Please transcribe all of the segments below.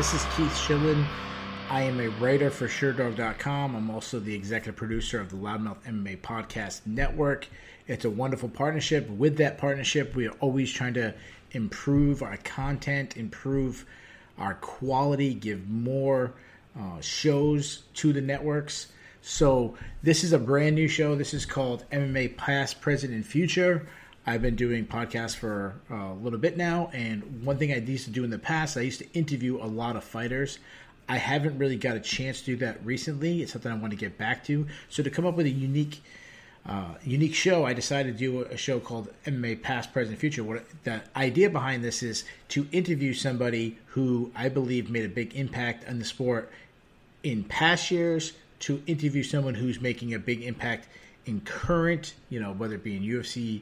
This is Keith Shillan. I am a writer for Sherdog.com. I'm also the executive producer of the LoudMouth MMA Podcast Network. It's a wonderful partnership. With that partnership, we are always trying to improve our content, improve our quality, give more shows to the networks. So this is a brand new show. This is called MMA Past, Present, and Future. I've been doing podcasts for a little bit now, and one thing I used to do in the past, I used to interview a lot of fighters. I haven't really got a chance to do that recently. It's something I want to get back to. So to come up with a unique show, I decided to do a show called MMA Past, Present, Future. What the idea behind this is to interview somebody who I believe made a big impact on the sport in past years, to interview someone who's making a big impact in current, whether it be in UFC,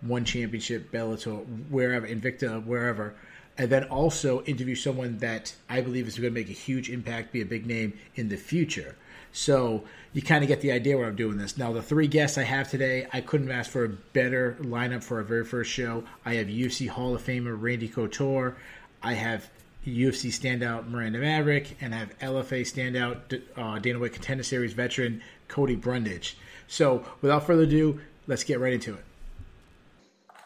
One Championship, Bellator, wherever, Invicta, wherever, and then also interview someone that I believe is going to make a huge impact, be a big name in the future. So you kind of get the idea where I'm doing this. Now, the three guests I have today, I couldn't ask for a better lineup for our very first show. I have UFC Hall of Famer Randy Couture. I have UFC standout Miranda Maverick, and I have LFA standout Dana White Contender Series veteran Cody Brundage. So without further ado, let's get right into it.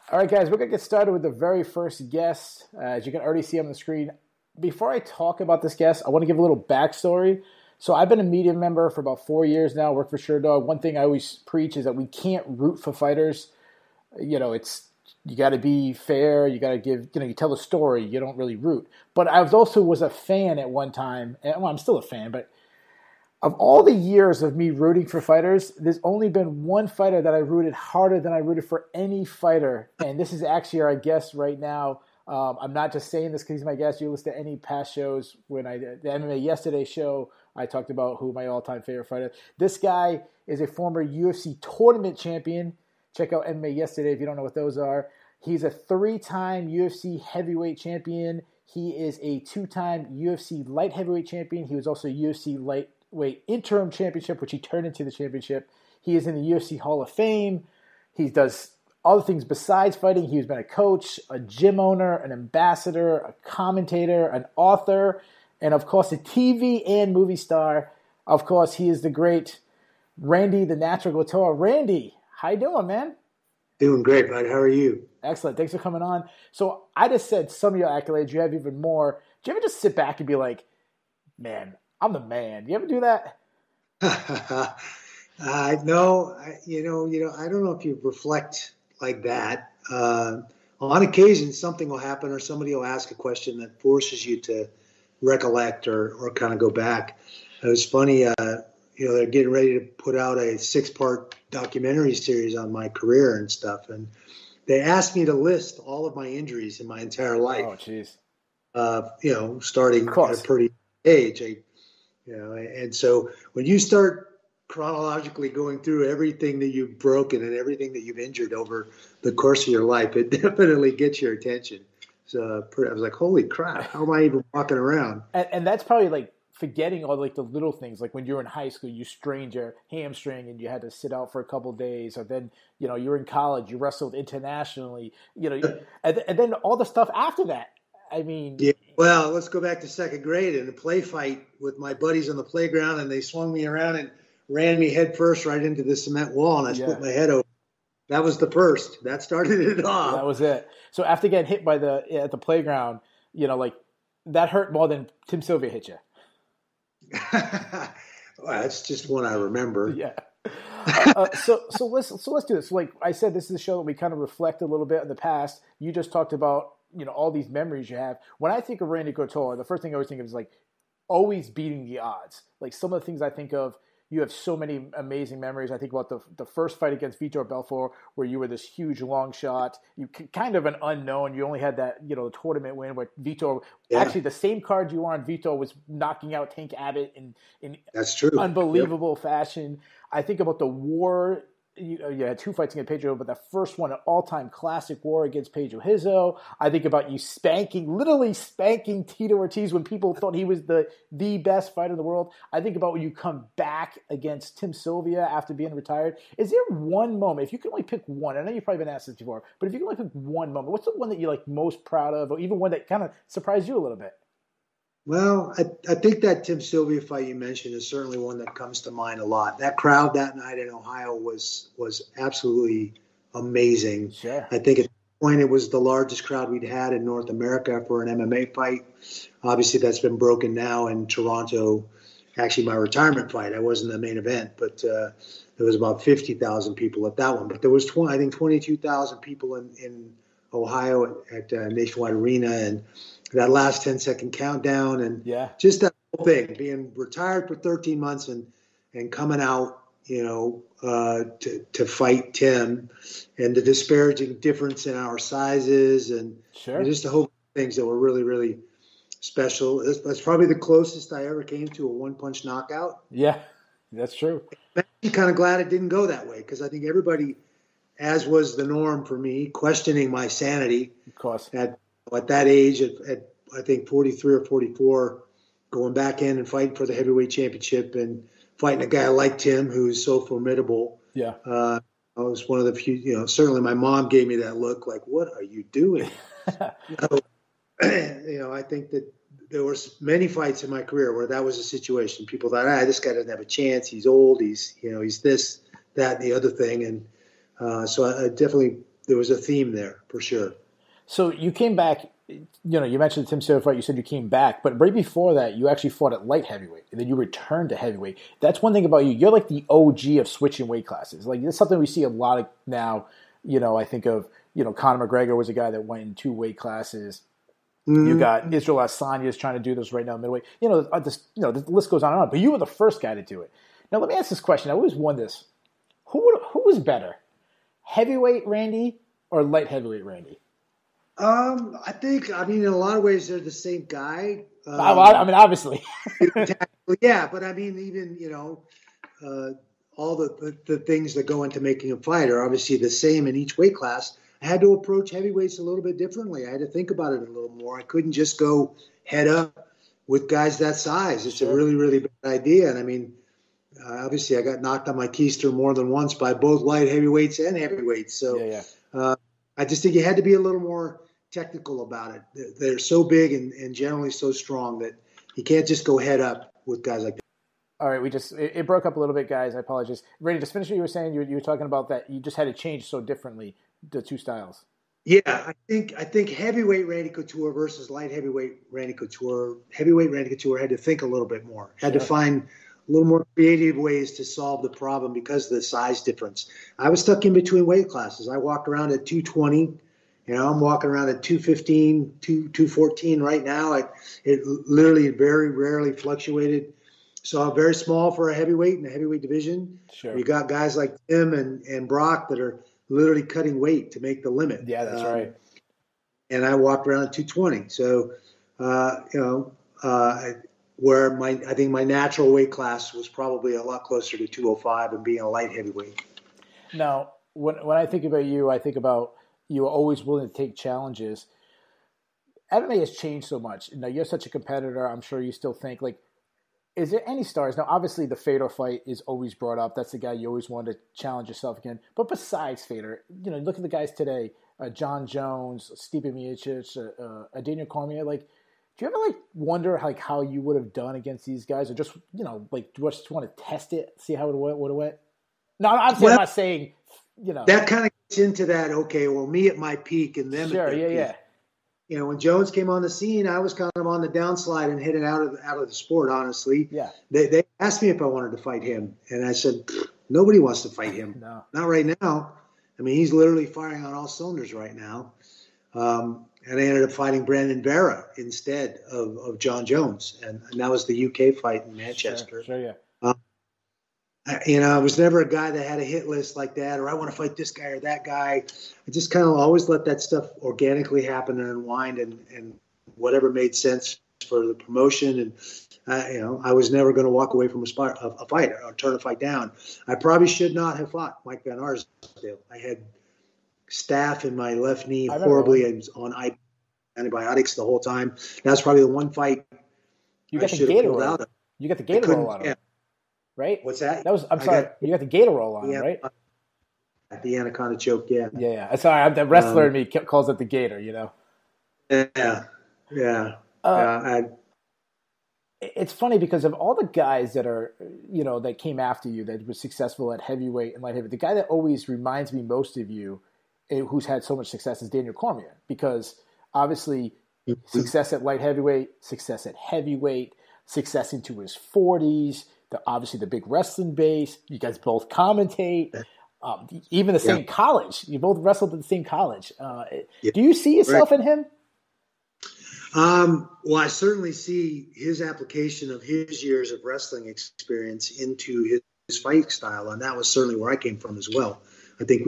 All right, guys, we're going to get started with the very first guest. As you can already see on the screen, before I talk about this guest, I want to give a little backstory. So I've been a media member for about 4 years now, work for Sherdog. One thing I always preach is that we can't root for fighters. You got to be fair. You got to give, you tell the story. You don't really root. But I was a fan at one time. And, well, I'm still a fan, but of all the years of me rooting for fighters, there's only been one fighter that I rooted harder than I rooted for any fighter. And this is actually our guest right now. I'm not just saying this because he's my guest. You listen to any past shows. When I did the MMA Yesterday show, I talked about who my all-time favorite fighter. This guy is a former UFC tournament champion. Check out MMA Yesterday if you don't know what those are. He's a 3-time UFC heavyweight champion. He is a 2-time UFC light heavyweight champion. He was also UFC lightweight interim championship, which he turned into the championship. He is in the UFC Hall of Fame. He does other things besides fighting. He's been a coach, a gym owner, an ambassador, a commentator, an author, and of course a TV and movie star. Of course, he is the great Randy the Natural Couture. Randy, how you doing, man? Doing great, bud. How are you? Excellent. Thanks for coming on. So I just said some of your accolades. You have even more. Do you ever just sit back and be like, man, I'm the man? Do you ever do that? No. I don't know if you reflect like that. On occasion, something will happen or somebody will ask a question that forces you to recollect or kind of go back. It was funny. They're getting ready to put out a 6-part documentary series on my career and stuff. And they asked me to list all of my injuries in my entire life. Oh, jeez. Starting at a pretty age. And so when you start chronologically going through everything that you've broken and everything that you've injured over the course of your life, it definitely gets your attention. So I was like, holy crap, how am I even walking around? And that's probably like forgetting all like the little things, like when you were in high school, you strained your hamstring and you had to sit out for a couple of days, or then you were in college, you wrestled internationally, and then all the stuff after that. I mean, yeah. Well, let's go back to second grade in a play fight with my buddies on the playground, and they swung me around and ran me head first right into the cement wall, and I split my head open. That was the first. That started it off. That was it. So after getting hit at the playground, that hurt more than Tim Sylvia hit you. Well, that's just one I remember. Yeah. So let's do this. Like I said, this is a show that we kind of reflect a little bit on the past. You just talked about all these memories you have. When I think of Randy Couture, the first thing I always think of is like always beating the odds. Like some of the things I think of, you have so many amazing memories. I think about the first fight against Vitor Belfort, where you were this huge long shot. You kind of an unknown. You only had that, the tournament win where Vitor, actually the same card you were on, Vitor was knocking out Tank Abbott in that's true. Unbelievable fashion. I think about the war. You had 2 fights against Pedro, but the first one, an all-time classic war against Pedro Hizzo. I think about you literally spanking Tito Ortiz when people thought he was the best fighter in the world. I think about when you come back against Tim Sylvia after being retired. Is there one moment, if you could only pick one, I know you've probably been asked this before, but if you could only pick one moment, what's the one that you're like most proud of, or even one that kind of surprised you a little bit? Well, I think that Tim Sylvia fight you mentioned is certainly one that comes to mind a lot. That crowd that night in Ohio was absolutely amazing. Sure. I think at the point it was the largest crowd we'd had in North America for an MMA fight. Obviously, that's been broken now in Toronto. Actually, my retirement fight, I wasn't the main event, but there was about 50,000 people at that one. But there was, I think, 22,000 people in Ohio at Nationwide Arena, and that last 10-second countdown, and just that whole thing, being retired for 13 months and coming out, to fight Tim, and the disparaging difference in our sizes, and just a whole things that were really, really special. That's probably the closest I ever came to a one-punch knockout. Yeah, that's true. I'm kind of glad it didn't go that way, because I think everybody, as was the norm for me, questioning my sanity. Of course. At that age, at I think 43 or 44, going back in and fighting for the heavyweight championship and fighting a guy like Tim, who's so formidable. Yeah. I was one of the few, certainly my mom gave me that look like, what are you doing? I think that there were many fights in my career where that was a situation. People thought, this guy doesn't have a chance. He's old. He's this, that, and the other thing. And so I definitely, there was a theme there for sure. So you came back, you mentioned the Tim Sylvia fight, you said you came back, but right before that, you actually fought at light heavyweight, and then you returned to heavyweight. That's one thing about you. You're like the OG of switching weight classes. Like, it's something we see a lot of now. I think of, Conor McGregor was a guy that went in 2 weight classes. Mm-hmm. You got Israel Adesanya is trying to do this right now, middleweight. The list goes on and on, but you were the first guy to do it. Now, let me ask this question. I always wonder this. Who was better, heavyweight Randy or light heavyweight Randy? I think, in a lot of ways, they're the same guy. Obviously. Yeah, but even, all the things that go into making a fight are obviously the same in each weight class. I had to approach heavyweights a little bit differently. I had to think about it a little more. I couldn't just go head up with guys that size. It's a really, really bad idea. And obviously I got knocked on my keister more than once by both light heavyweights and heavyweights. So I just think you had to be a little more technical about it. They're so big and generally so strong that you can't just go head up with guys like that. All right, it broke up a little bit, guys. I apologize. Randy, just finish what you were saying. You were talking about that you just had to change so differently the 2 styles. Yeah, I think heavyweight Randy Couture versus light heavyweight Randy Couture. Heavyweight Randy Couture had to think a little bit more. Had to find a little more creative ways to solve the problem because of the size difference. I was stuck in between weight classes. I walked around at 220. I'm walking around at 215, 214 right now. It literally very rarely fluctuated. So I'm very small for a heavyweight in the heavyweight division. Sure. You got guys like Tim and Brock that are literally cutting weight to make the limit. Yeah, that's right. And I walked around at 220. So, where I think my natural weight class was probably a lot closer to 205 and being a light heavyweight. Now, when I think about you, I think about you were always willing to take challenges. MMA has changed so much. Now, you're such a competitor. I'm sure you still think, is there any stars? Now, obviously, the Fedor fight is always brought up. That's the guy you always want to challenge yourself again. But besides Fedor, look at the guys today, John Jones, Stipe Miocic, Daniel Cormier. Do you ever, wonder, how you would have done against these guys? Or just, do you just want to test it, see how it would have went? No, obviously, I'm not saying, That kind of gets into that, okay, well, me at my peak and them sure, at their peak. Yeah. When Jones came on the scene, I was kind of on the downslide and headed out of the sport, honestly. Yeah. They asked me if I wanted to fight him, and I said, nobody wants to fight him. No. Not right now. He's literally firing on all cylinders right now. And I ended up fighting Brandon Vera instead of John Jones, and that was the UK fight in Manchester. Sure, yeah. I was never a guy that had a hit list like that, or I want to fight this guy or that guy. I just kind of always let that stuff organically happen and unwind, and whatever made sense for the promotion. And I was never going to walk away from a fight or turn a fight down. I probably should not have fought Mike Van Arsdale. I had staph in my left knee horribly. I was on antibiotics the whole time. That's probably the one fight you got the gator roll out of. You got the gator roll out of it. Right? What's that? I'm sorry. You got the gator roll on, right? The anaconda choke, yeah. Yeah. Sorry, the wrestler in me calls it the gator, Yeah. it's funny because of all the guys that are, that came after you that were successful at heavyweight and light heavyweight, the guy that always reminds me most of you, who's had so much success, is Daniel Cormier, because obviously success at light heavyweight, success at heavyweight, success into his 40s, obviously the big wrestling base. You guys both commentate, even the same college. You both wrestled at the same college. Do you see yourself in him? Well, I certainly see his application of his years of wrestling experience into his fight style, and that was certainly where I came from as well. I think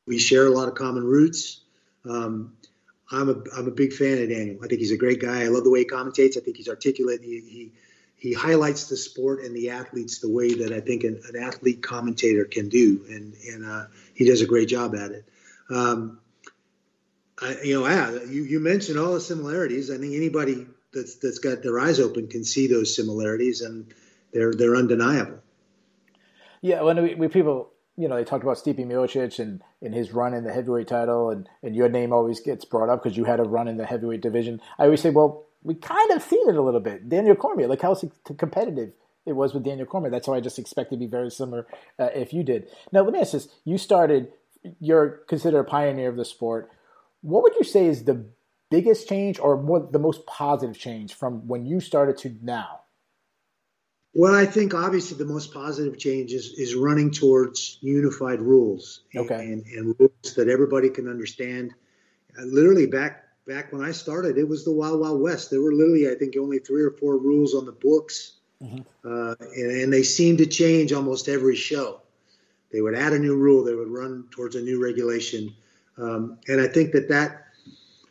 we share a lot of common roots. I'm a big fan of Daniel. I think he's a great guy. I love the way he commentates. I think he's articulate. He highlights the sport and the athletes the way that I think an athlete commentator can do, and he does a great job at it. You mentioned all the similarities. I think anybody that's got their eyes open can see those similarities, and they're undeniable. Yeah, when we people, they talked about Stipe Miocic and his run in the heavyweight title, and your name always gets brought up because you had a run in the heavyweight division. I always say, well, we kind of seen it a little bit. Daniel Cormier, like how competitive it was with Daniel Cormier. That's why I just expect to be very similar if you did. Now, let me ask this. You're considered a pioneer of the sport. What would you say is the biggest change or the most positive change from when you started to now? Well, I think obviously the most positive change is running towards unified rules and rules that everybody can understand. Literally back when I started, it was the Wild Wild West. There were literally, I think, only 3 or 4 rules on the books, and they seemed to change almost every show. They would add a new rule. They would run towards a new regulation. And I think that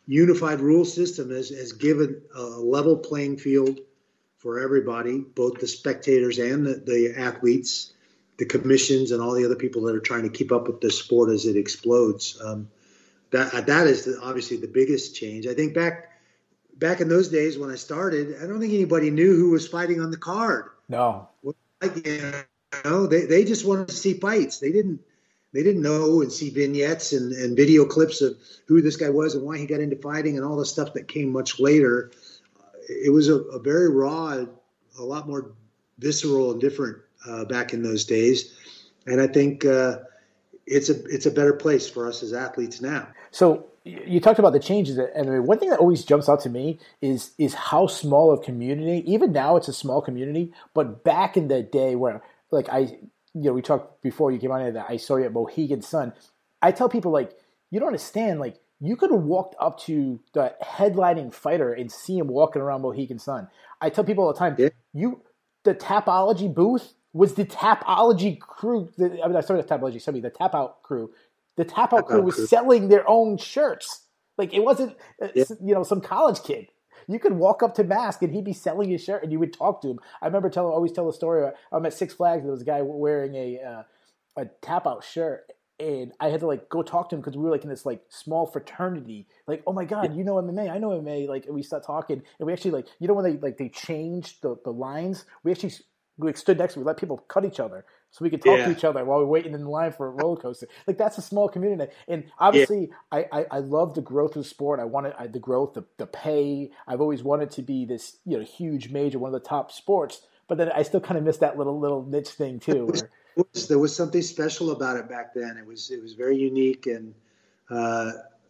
unified rule system has given a level playing field for everybody, both the spectators and the athletes, the commissions, and all the other people that are trying to keep up with the sport as it explodes. That is obviously the biggest change. I think back in those days when I started, I don't think anybody knew who was fighting on the card. No. They just wanted to see fights. They didn't know and see vignettes and video clips of who this guy was and why he got into fighting and all the stuff that came much later. It was a very raw, a lot more visceral and different back in those days. And I think it's a better place for us as athletes now. So you talked about the changes. And one thing that always jumps out to me is how small a community, even now it's a small community, but back in the day where we talked before you came on here that I saw you at Mohegan Sun. I tell people, you don't understand, you could have walked up to the headlining fighter and see him walking around Mohegan Sun. I tell people all the time, the Tapology booth was the Tapology crew. The Tap Out crew. The Tap Out crew was selling their own shirts. It wasn't, some college kid. You could walk up to Mask and he'd be selling his shirt and you would talk to him. I remember always tell a story. I'm at Six Flags and there was a guy wearing a Tap Out shirt. And I had to go talk to him because we were in this small fraternity. Oh my God, you know MMA, I know MMA. And we start talking, and we actually when they changed the lines, we actually stood next to. We let people cut each other so we could talk to each other while we're waiting in line for a roller coaster. That's a small community, and obviously I love the growth of the sport. I wanted the growth, the pay. I've always wanted to be this huge major, one of the top sports. But then I still kind of miss that little niche thing too. There was something special about it back then. It was very unique, and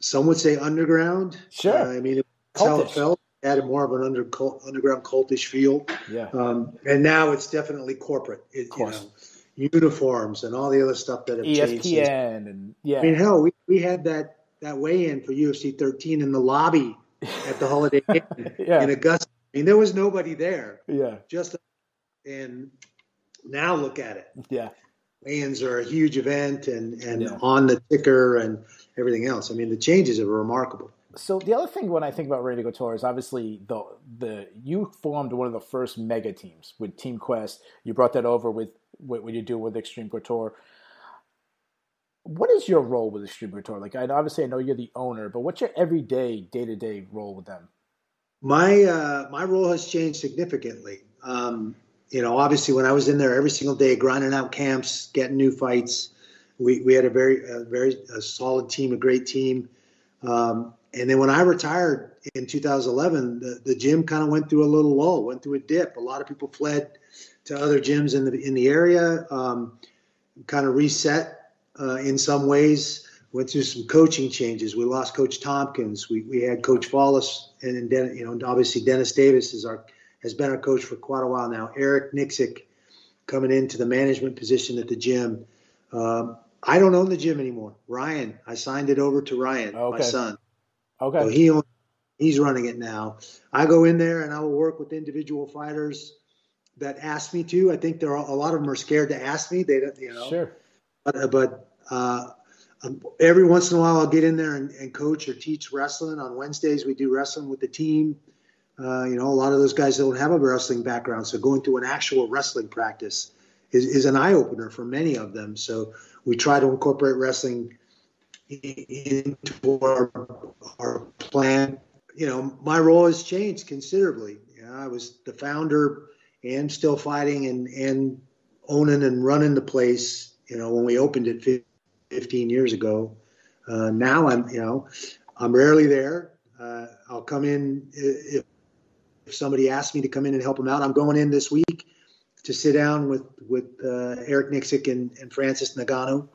some would say underground. Sure. That's how it felt. It had more of an underground cultish feel. Yeah. And now it's definitely corporate. Uniforms and all the other stuff that have changed. ESPN and hell, we had that weigh-in for UFC 13 in the lobby at the Holiday Inn in Augusta. There was nobody there. Yeah. And now look at it. Yeah. Weigh-ins are a huge event and on the ticker and everything else. The changes are remarkable. So the other thing when I think about Randy Couture is obviously you formed one of the first mega teams with Team Quest. You brought that over with what you do with Extreme Couture. What is your role with Extreme Couture? Obviously I know you're the owner, but what's your everyday, day-to-day role with them? My role has changed significantly. Obviously when I was in there every single day, grinding out camps, getting new fights, we had a very solid team, a great team. And then when I retired in 2011, the gym kind of went through a little lull, went through a dip. A lot of people fled to other gyms in the area, kind of reset in some ways. Went through some coaching changes. We lost Coach Tompkins. We had Coach Follis, and obviously Dennis Davis has been our coach for quite a while now. Eric Nixick coming into the management position at the gym. I don't own the gym anymore. Ryan, I signed it over to Ryan, my son. Okay. So he's running it now. I go in there and I will work with individual fighters that ask me to. I think a lot of them are scared to ask me. They don't, Sure. But every once in a while I'll get in there and coach or teach wrestling. On Wednesdays we do wrestling with the team. A lot of those guys don't have a wrestling background, so going to an actual wrestling practice is an eye opener for many of them. So we try to incorporate wrestling into our plan. My role has changed considerably. I was the founder and still fighting and owning and running the place, when we opened it 15 years ago. Now I'm rarely there. I'll come in if somebody asks me to come in and help them out. I'm going in this week to sit down with Eric Nixick and Francis Nagano,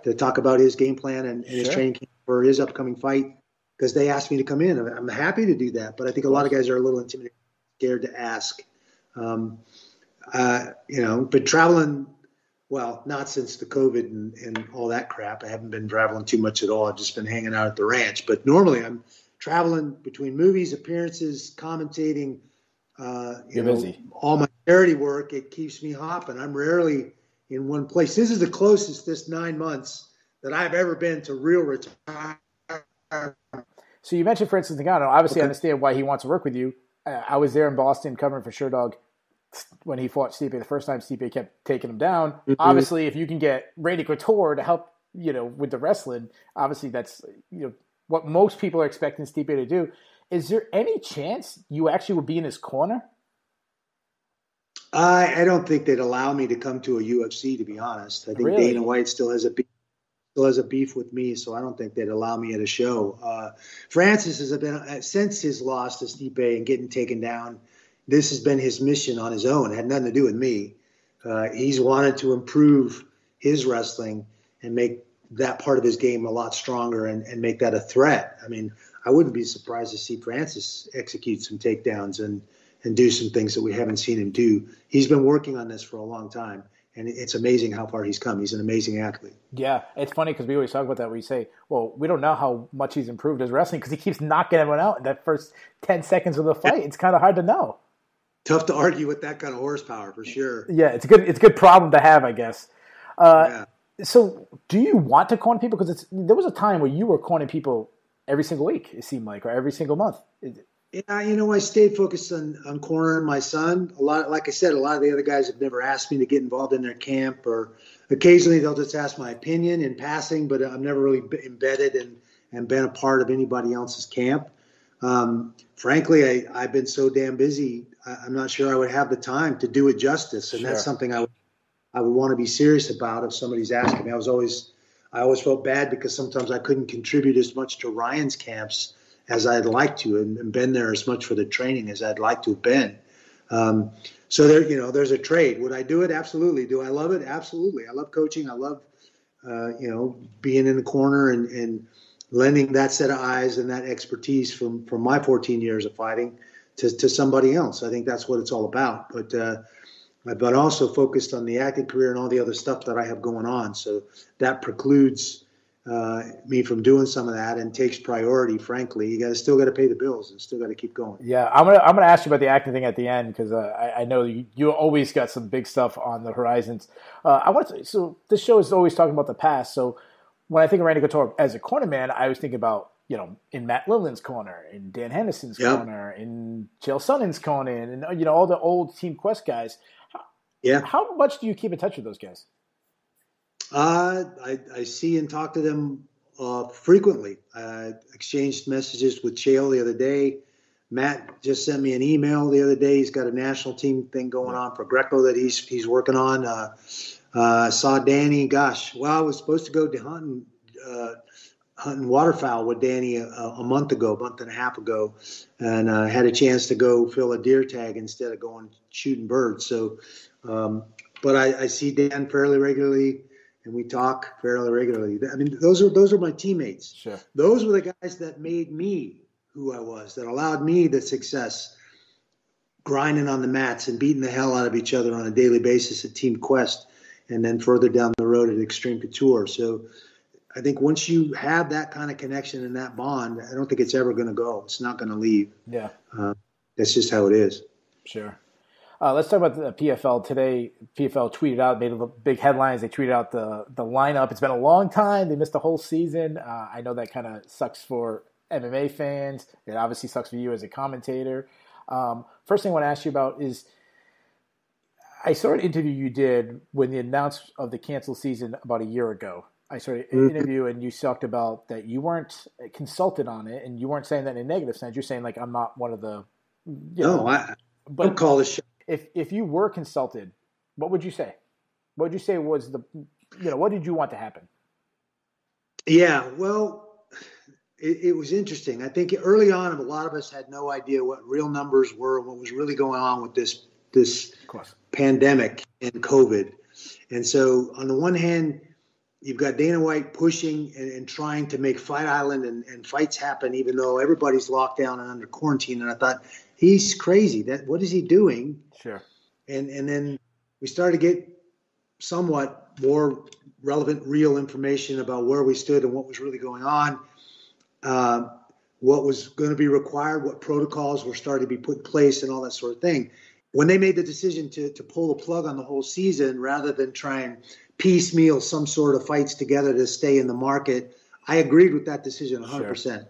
to talk about his game plan and his training camp for his upcoming fight, because they asked me to come in. I'm happy to do that, but I think a lot of guys are a little intimidated, scared to ask. But traveling, well, not since the COVID and all that crap. I haven't been traveling too much at all. I've just been hanging out at the ranch. But normally I'm traveling between movies, appearances, commentating, You're busy. All my charity work. It keeps me hopping. I'm rarely in one place. This is the closest this 9 months that I've ever been to real retirement. So you mentioned Francis Ngannou. Obviously, I understand why he wants to work with you. I was there in Boston covering for Sherdog when he fought Stipe. The first time Stipe kept taking him down. Mm-hmm. Obviously, if you can get Randy Couture to help, with the wrestling, obviously that's what most people are expecting Stipe to do. Is there any chance you actually would be in his corner? I don't think they'd allow me to come to a UFC, to be honest. I think Really? Dana White still has a beef with me, so I don't think they'd allow me at a show. Francis has been, since his loss to Stipe and getting taken down, this has been his mission on his own. It had nothing to do with me. He's wanted to improve his wrestling and make that part of his game a lot stronger and make that a threat. I mean, I wouldn't be surprised to see Francis execute some takedowns and do some things that we haven't seen him do. He's been working on this for a long time, and it's amazing how far he's come. He's an amazing athlete. Yeah, it's funny because we always talk about that. We say, well, we don't know how much he's improved his wrestling because he keeps knocking everyone out in that first 10 seconds of the fight. It's kind of hard to know. Tough to argue with that kind of horsepower, for sure. Yeah, it's a good problem to have, I guess. Yeah. So do you want to corner people? Because there was a time where you were cornering people every single week, it seemed like, or every single month. Yeah, I stayed focused on cornering my son. Like I said, a lot of the other guys have never asked me to get involved in their camp, or occasionally they'll just ask my opinion in passing, but I've never really embedded and been a part of anybody else's camp. Frankly, I've been so damn busy, I'm not sure I would have the time to do it justice, and that's something I would want to be serious about if somebody's asking me. I always felt bad because sometimes I couldn't contribute as much to Ryan's camps as I'd like to, and been there as much for the training as I'd like to have been. So there's a trade. Would I do it? Absolutely. Do I love it? Absolutely. I love coaching. I love, being in the corner and lending that set of eyes and that expertise from my 14 years of fighting to somebody else. I think that's what it's all about. But also focused on the acting career and all the other stuff that I have going on. So that precludes me from doing some of that and takes priority. Frankly, you still got to pay the bills and still got to keep going. Yeah, I'm gonna ask you about the acting thing at the end because I know you always got some big stuff on the horizons. So this show is always talking about the past. So when I think of Randy Couture as a corner man, I always think about in Matt Lilland's corner, in Dan Henderson's corner, in Chael Sonnen's corner, and all the old Team Quest guys. Yeah. How much do you keep in touch with those guys? I see and talk to them frequently. I exchanged messages with Chael the other day. Matt just sent me an email the other day. He's got a national team thing going on for Greco that he's working on. Saw Danny. Gosh, I was supposed to go to hunting hunting waterfowl with Danny a month and a half ago, and had a chance to go fill a deer tag instead of going shooting birds. So, but I see Dan fairly regularly, and we talk fairly regularly. I mean, those are my teammates. Sure. Those were the guys that made me who I was, that allowed me the success, grinding on the mats and beating the hell out of each other on a daily basis at Team Quest, and then further down the road at Extreme Couture. So I think once you have that kind of connection and that bond, I don't think it's ever going to go. It's not going to leave. Yeah. That's just how it is. Sure. Let's talk about the PFL today. PFL tweeted out, made big headlines. They tweeted out the lineup. It's been a long time. They missed the whole season. I know that kind of sucks for MMA fans. It obviously sucks for you as a commentator. First thing I want to ask you about is, I saw an interview you did when the announcement of the canceled season about a year ago. I saw an interview and you talked about that you weren't consulted on it, and you weren't saying that in a negative sense. You're saying, like, I'm not one of the. I don't call this shit. If you were consulted, what would you say? What would you say was what did you want to happen? Yeah, well, it was interesting. I think early on, a lot of us had no idea what real numbers were, what was really going on with this pandemic and COVID. And so on the one hand, you've got Dana White pushing and trying to make Fight Island and fights happen, even though everybody's locked down and under quarantine. And I thought, he's crazy. What is he doing? Sure. And then we started to get somewhat more relevant, real information about where we stood and what was really going on, what was going to be required, what protocols were starting to be put in place, and all that sort of thing. When they made the decision to pull the plug on the whole season rather than try and piecemeal some sort of fights together to stay in the market, I agreed with that decision 100%. Sure.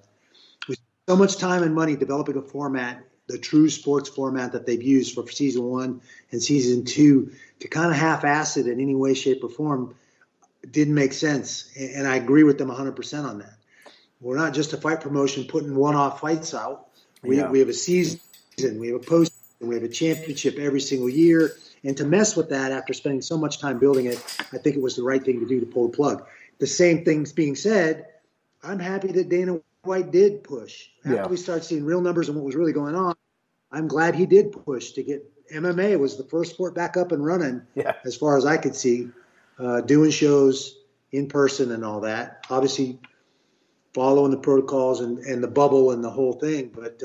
We spent so much time and money developing a format, the true sports format that they've used for season 1 and season 2, to kind of half-ass it in any way, shape, or form didn't make sense. And I agree with them 100% on that. We're not just a fight promotion putting one-off fights out. We have a season, we have a post, and we have a championship every single year. And to mess with that after spending so much time building it, I think it was the right thing to do to pull the plug. The same things being said, I'm happy that Dana White did push. After we started seeing real numbers and what was really going on, I'm glad he did push to get MMA was the first sport back up and running, as far as I could see, doing shows in person and all that. Obviously, following the protocols and the bubble and the whole thing. But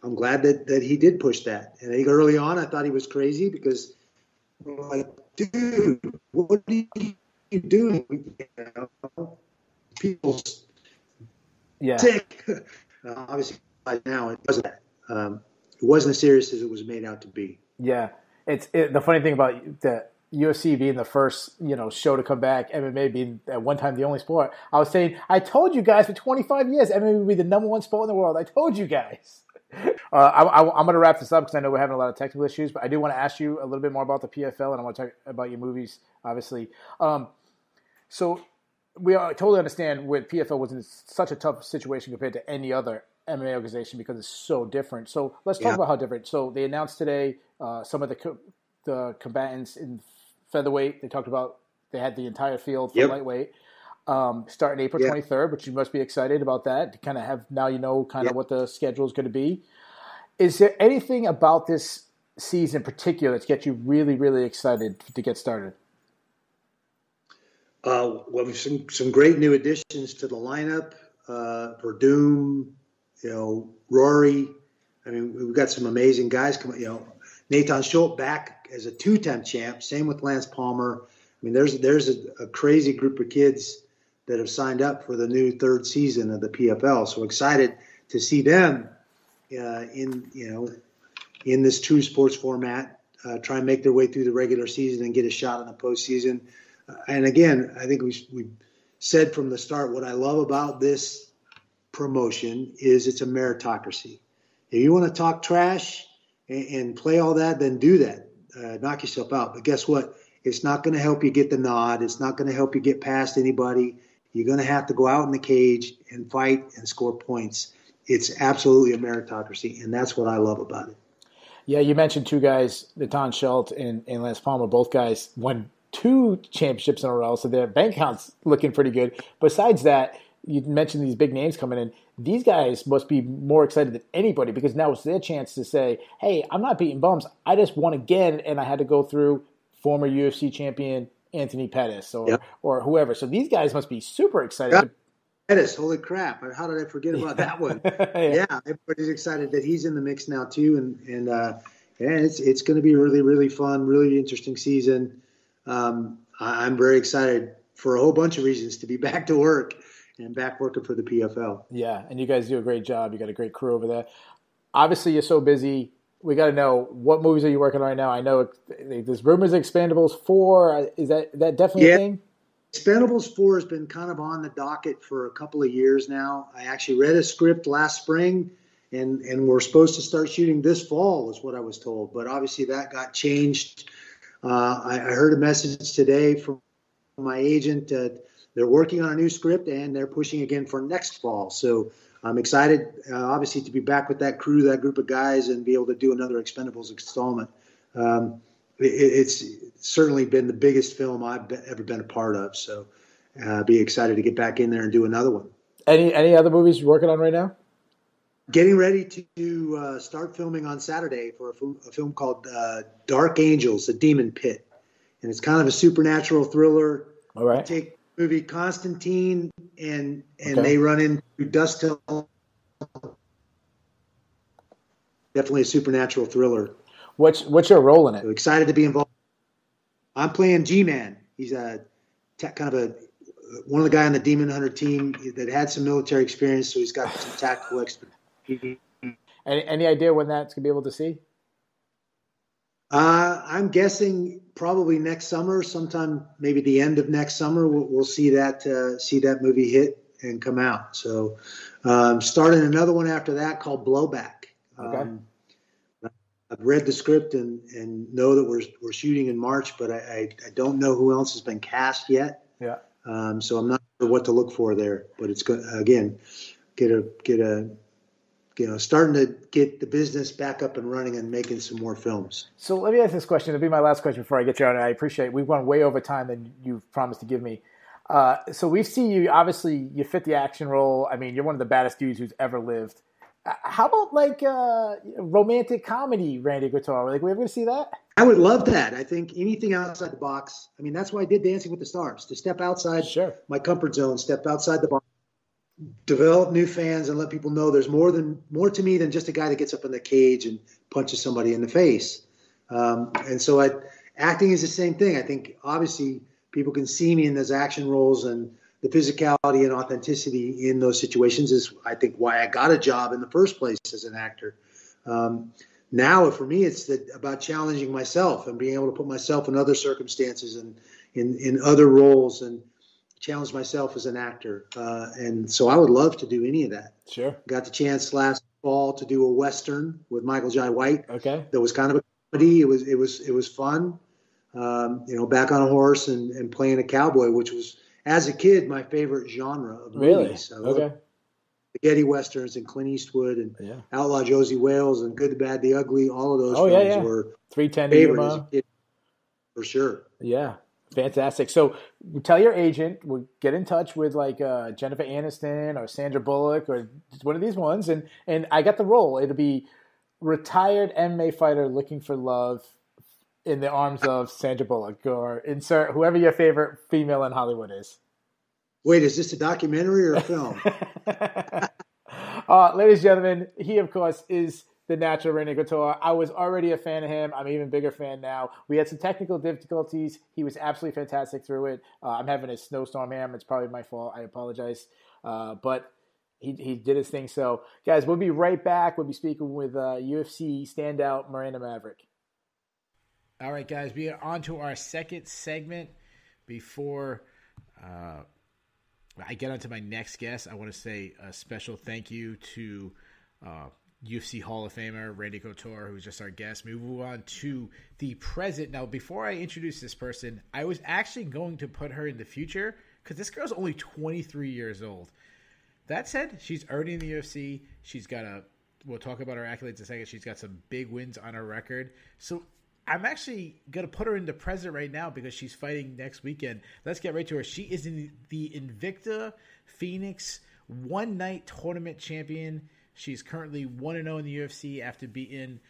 I'm glad that he did push that. And I think early on I thought he was crazy because, like, dude, what are you doing? You know, people sick. Obviously, now it wasn't that. It wasn't as serious as it was made out to be. Yeah, the funny thing about the UFC being the first, show to come back, MMA being at one time the only sport. I was saying, I told you guys for 25 years, MMA would be the number one sport in the world. I told you guys. I'm going to wrap this up because I know we're having a lot of technical issues, but I do want to ask you a little bit more about the PFL, and I want to talk about your movies, obviously. So we totally understand where PFL was in such a tough situation compared to any other MMA organization because it's so different. So let's talk about how different. So they announced today some of the combatants in featherweight. They talked about they had the entire field for lightweight starting April 23rd, which you must be excited about that to kind of have now what the schedule is going to be. Is there anything about this season in particular that gets you really, really excited to get started? Well, we've some great new additions to the lineup. Verdum, Rory. I mean, we've got some amazing guys coming. Nathan Schultz back as a 2-time champ. Same with Lance Palmer. I mean, there's a crazy group of kids that have signed up for the new third season of the PFL. So excited to see them in this true sports format, try and make their way through the regular season and get a shot in the postseason. And again, I think we said from the start, what I love about this promotion is it's a meritocracy. If you want to talk trash and play all that, then do that. Knock yourself out. But guess what? It's not going to help you get the nod. It's not going to help you get past anybody. You're going to have to go out in the cage and fight and score points. It's absolutely a meritocracy, and that's what I love about it. Yeah, you mentioned two guys, Nathan Schultz and Lance Palmer. Both guys won 2 championships in a row, so their bank account's looking pretty good. Besides that, you mentioned these big names coming in. These guys must be more excited than anybody because now it's their chance to say, hey, I'm not beating bums. I just won again, and I had to go through former UFC champion Anthony Pettis or whoever. So these guys must be super excited. Pettis, holy crap. How did I forget about that one? Yeah, everybody's excited that he's in the mix now too. And it's going to be a really, really fun, really interesting season. I'm very excited for a whole bunch of reasons to be back to work and back working for the PFL. Yeah, and you guys do a great job. You got a great crew over there. Obviously, you're so busy. We got to know, what movies are you working on right now? I know there's rumors of Expendables 4. Is that definitely a thing? Expendables 4 has been kind of on the docket for a couple of years now. I actually read a script last spring, and we're supposed to start shooting this fall is what I was told. But obviously that got changed. I heard a message today from my agent that they're working on a new script and they're pushing again for next fall. So I'm excited, obviously, to be back with that crew, that group of guys, and be able to do another Expendables installment. It's certainly been the biggest film I've ever been a part of. So be excited to get back in there and do another one. Any other movies you're working on right now? Getting ready to start filming on Saturday for a film called Dark Angels, The Demon Pit. And it's kind of a supernatural thriller. All right. Take the movie Constantine and they run into Dust Hill. Definitely a supernatural thriller. What's your role in it? So excited to be involved. I'm playing G-Man. He's one of the guy on the Demon Hunter team that had some military experience, so he's got some tactical expertise. Any idea when that's going to be able to see? I'm guessing probably next summer, sometime maybe the end of next summer, we'll see that movie hit and come out. So starting another one after that called Blowback. Okay. I've read the script and know that we're shooting in March, but I don't know who else has been cast yet. Yeah. So I'm not sure what to look for there, but it's good. Again, starting to get the business back up and running and making some more films. So let me ask this question. It'll be my last question before I get you on. I appreciate it. We've gone way over time than you've promised to give me. So we've seen you, obviously, you fit the action role. I mean, you're one of the baddest dudes who's ever lived. How about romantic comedy, Randy Couture? Like, we ever going to see that? I would love that. I think anything outside the box. I mean, that's why I did Dancing with the Stars, to step outside my comfort zone, step outside the box, develop new fans, and let people know there's more to me than just a guy that gets up in the cage and punches somebody in the face. And so acting is the same thing. I think obviously people can see me in those action roles, and the physicality and authenticity in those situations is, I think, why I got a job in the first place as an actor. Now, for me, it's about challenging myself and being able to put myself in other circumstances and in other roles and challenge myself as an actor. And so I would love to do any of that. Sure. Got the chance last fall to do a Western with Michael Jai White. Okay. That was kind of a comedy. It was fun. Back on a horse and playing a cowboy, which was, as a kid, my favorite genre of movies. Okay. Spaghetti Westerns and Clint Eastwood and Outlaw Josie Wales and Good, the Bad, the Ugly. All of those films were 310 favorite as a kid, for sure. Yeah. Fantastic. So tell your agent, we'll get in touch with Jennifer Aniston or Sandra Bullock or one of these ones. And I got the role. It'll be retired MMA fighter looking for love in the arms of Sandra Bullock, or insert whoever your favorite female in Hollywood is. Wait, is this a documentary or a film? Ladies and gentlemen, he, of course, is the natural Randy Couture. I was already a fan of him. I'm an even bigger fan now. We had some technical difficulties. He was absolutely fantastic through it. I'm having a snowstorm here. It's probably my fault. I apologize. But he did his thing. So, guys, we'll be right back. We'll be speaking with UFC standout Miranda Maverick. All right, guys, we are on to our second segment. Before I get onto my next guest, I want to say a special thank you to UFC Hall of Famer Randy Couture, who's just our guest. We move on to the present. Now, before I introduce this person, I was actually going to put her in the future because this girl's only 23 years old. That said, she's already in the UFC. She's got we'll talk about her accolades in a second. She's got some big wins on her record. So I'm actually going to put her into present right now because she's fighting next weekend. Let's get right to her. She is the Invicta Phoenix one-night tournament champion. She's currently 1-0 in the UFC after beating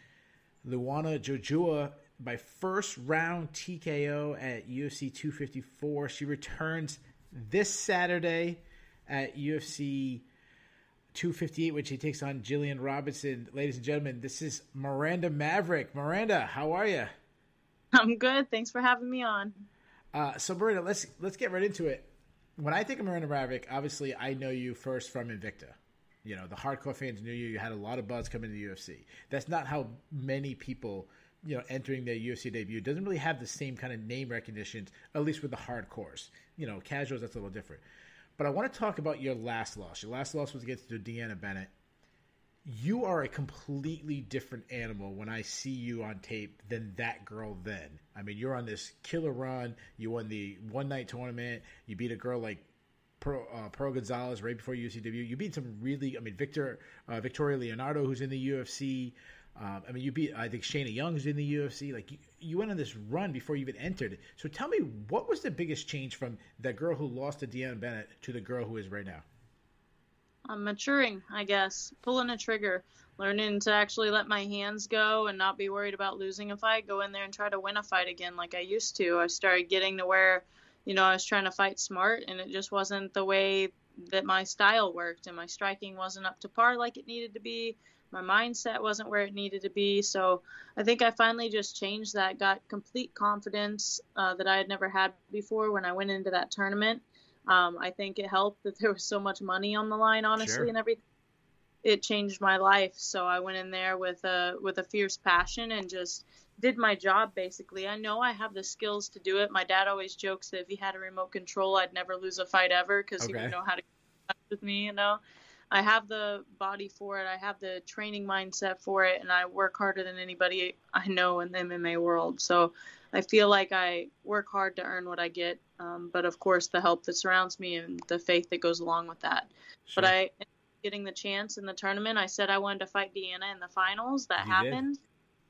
Luana Jojua by first round TKO at UFC 254. She returns this Saturday at UFC 258, when she takes on Jillian Robinson. Ladies and gentlemen, this is Miranda Maverick. Miranda, how are you? I'm good. Thanks for having me on. So Miranda, let's get right into it. When I think of Miranda Maverick, obviously I know you first from Invicta. You know, the hardcore fans knew you. You had a lot of buzz coming to the UFC. That's not how many people, you know, entering their UFC debut. It doesn't really have the same kind of name recognition, at least with the hardcores. You know, casuals, that's a little different. But I want to talk about your last loss. Your last loss was against Deanna Bennett. You are a completely different animal when I see you on tape than that girl then. I mean, you're on this killer run. You won the one-night tournament. You beat a girl like Pro Gonzalez right before UFC debut. You beat some really, I mean, Victoria Leonardo, who's in the UFC. I mean, you beat, I think, Shayna Young, who's in the UFC. Like, you went on this run before you even entered. So tell me, what was the biggest change from that girl who lost to Deanna Bennett to the girl who is right now? I'm maturing, I guess. Pulling a trigger. Learning to actually let my hands go and not be worried about losing a fight. Go in there and try to win a fight again like I used to. I started getting to where, you know, I was trying to fight smart, and it just wasn't the way that my style worked, and my striking wasn't up to par like it needed to be. My mindset wasn't where it needed to be. So I think I finally just changed that, got complete confidence that I had never had before when I went into that tournament. I think it helped that there was so much money on the line, honestly, Sure. and everything. It changed my life. So I went in there with a fierce passion and just did my job, basically. I know I have the skills to do it. My dad always jokes that if he had a remote control, I'd never lose a fight ever because he would know how to get with me, you know. I have the body for it. I have the training mindset for it, and I work harder than anybody I know in the MMA world. So I feel like I work hard to earn what I get, but of course the help that surrounds me and the faith that goes along with that. Sure. But I getting the chance in the tournament, I said I wanted to fight Deanna in the finals. That happened.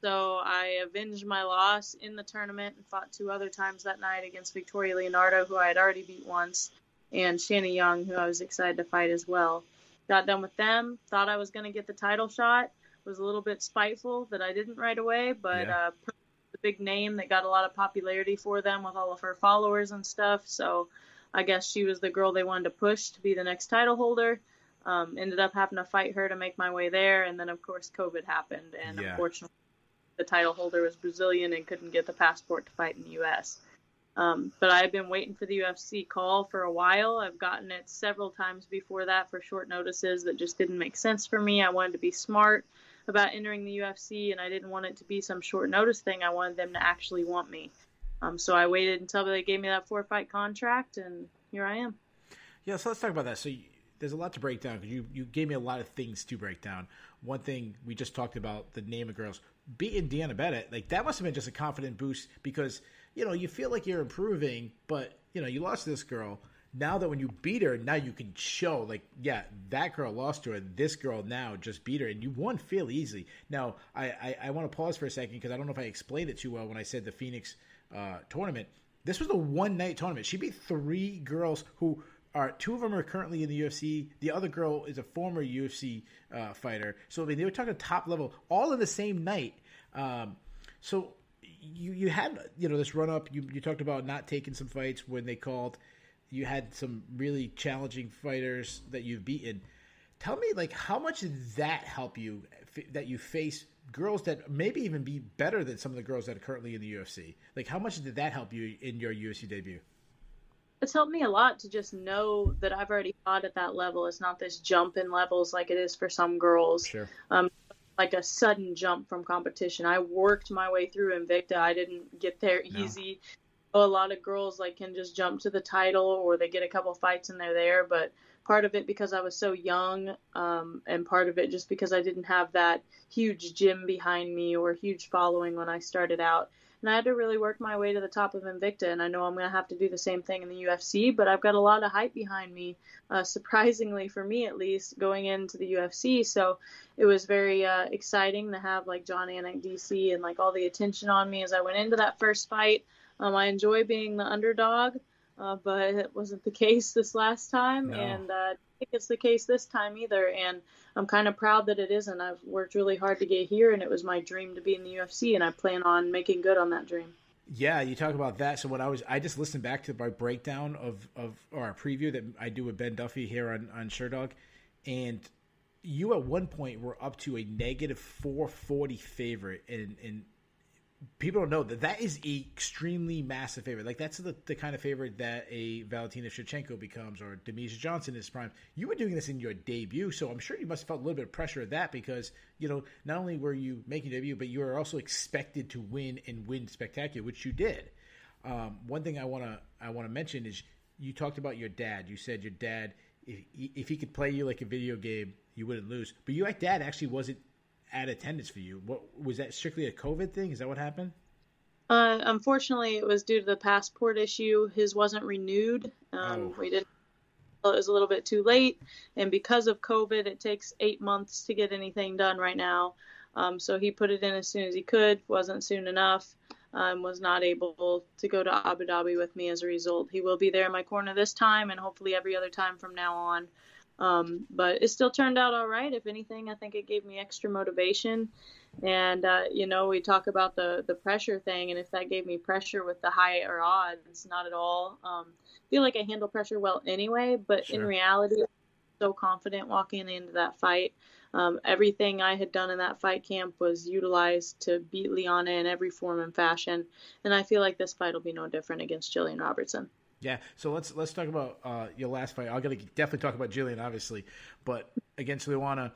So I avenged my loss in the tournament and fought 2 other times that night against Victoria Leonardo, who I had already beat once, and Shayna Young, who I was excited to fight as well. Got done with them, thought I was going to get the title shot, was a little bit spiteful that I didn't right away, but the big name that got a lot of popularity for them with all of her followers and stuff, so I guess she was the girl they wanted to push to be the next title holder. Ended up having to fight her to make my way there, and then, of course, COVID happened, and unfortunately the title holder was Brazilian and couldn't get the passport to fight in the U.S., but I've been waiting for the UFC call for a while. I've gotten it several times before that for short notices that just didn't make sense for me. I wanted to be smart about entering the UFC, and I didn't want it to be some short notice thing. I wanted them to actually want me. So I waited until they gave me that 4-fight contract, and here I am. Yeah, so let's talk about that. So there's a lot to break down because you gave me a lot of things to break down. One thing we just talked about, the name of girls. Beating Deanna Bennett, like that must have been just a confident boost because, you know, you feel like you're improving, but, you know, you lost to this girl. Now that when you beat her, now you can show, like, yeah, that girl lost to her. This girl now just beat her, and you won fairly easily. Now, I want to pause for a second because I don't know if I explained it too well when I said the Phoenix tournament. This was a one-night tournament. She beat 3 girls who – 2 of them are currently in the UFC. The other girl is a former UFC fighter. So, I mean, they were talking top level, all in the same night. So you had, you know, this run-up. You talked about not taking some fights when they called. You had some really challenging fighters that you've beaten. Tell me, like, how much did that help you, that you face girls that maybe even be better than some of the girls that are currently in the UFC? Like, how much did that help you in your UFC debut? It's helped me a lot to just know that I've already fought at that level. It's not this jump in levels like it is for some girls. Sure. Like a sudden jump from competition. I worked my way through Invicta. I didn't get there easy. A lot of girls like can just jump to the title or they get a couple fights and they're there. But part of it because I was so young, and part of it just because I didn't have that huge gym behind me or huge following when I started out. and I had to really work my way to the top of Invicta, and I know I'm going to have to do the same thing in the UFC, but I've got a lot of hype behind me, surprisingly for me at least, going into the UFC. So it was very exciting to have like John Anik, DC, and like all the attention on me as I went into that first fight. I enjoy being the underdog, but it wasn't the case this last time, and I don't think it's the case this time either, and I'm kind of proud that it isn't. I've worked really hard to get here, and it was my dream to be in the UFC, and I plan on making good on that dream. Yeah, you talk about that. So I just listened back to my breakdown of or a preview that I do with Ben Duffy here on Sherdog, and you at one point were up to a negative 440 favorite, and people don't know that is a extremely massive favorite. Like that's the kind of favorite that a Valentina Shevchenko becomes, or Demetrius Johnson is prime. You were doing this in your debut, so I'm sure you must have felt a little bit of pressure of that because, not only were you making debut, but you were also expected to win and win spectacular, which you did. One thing I want to mention is you talked about your dad. You said your dad, if he could play you like a video game, you wouldn't lose. But your dad actually wasn't at attendance for you. What was that, strictly a COVID thing? Is that what happened? Unfortunately, it was due to the passport issue. His wasn't renewed. We didn't. It was a little bit too late, and because of COVID, it takes 8 months to get anything done right now. So he put it in as soon as he could. Wasn't soon enough. Was not able to go to Abu Dhabi with me as a result. He will be there in my corner this time, and hopefully every other time from now on. But it still turned out all right. If anything, I think it gave me extra motivation. And, we talk about the pressure thing, and if that gave me pressure with the higher odds, not at all. I feel like I handle pressure well anyway, but Sure. In reality, I'm so confident walking into that fight. Everything I had done in that fight camp was utilized to beat Liana in every form and fashion. And I feel like this fight will be no different against Shillan Robertson. Yeah, so let's talk about your last fight. I'm going to definitely talk about Jillian, obviously, but against Luana,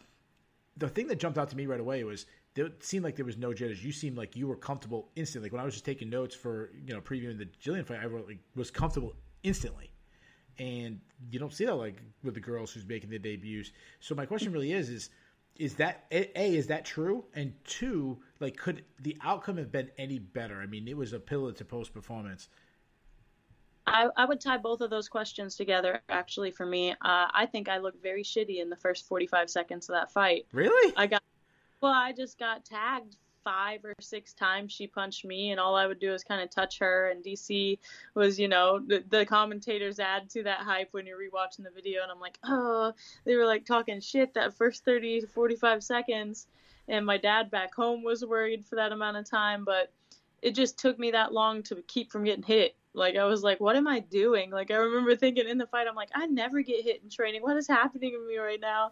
the thing that jumped out to me right away was it seemed like there was no jitters. You seemed like you were comfortable instantly. Like when I was just taking notes for previewing the Jillian fight, I was comfortable instantly, and you don't see that like with the girls who's making their debuts. So my question really is that is that true? And two, like could the outcome have been any better? I mean, it was a pillar to post performance. I would tie both of those questions together, actually, for me. I think I looked very shitty in the first 45 seconds of that fight. Really? I just got tagged 5 or 6 times. She punched me, and all I would do is kind of touch her. And DC was, the commentators add to that hype when you're rewatching the video. And I'm like, oh, they were like talking shit that first 30 to 45 seconds. And my dad back home was worried for that amount of time. But it just took me that long to keep from getting hit. Like, I was like, what am I doing? Like, I remember thinking in the fight, I'm like, I never get hit in training. What is happening to me right now?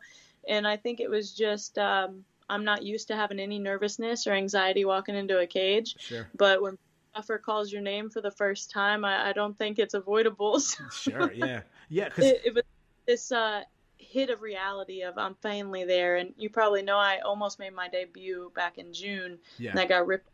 And I think it was just, I'm not used to having any nervousness or anxiety walking into a cage. Sure. But when Buffer calls your name for the first time, I don't think it's avoidable. So Sure, yeah. Yeah, it was this hit of reality of I'm finally there. And you probably know I almost made my debut back in June. Yeah. And I got ripped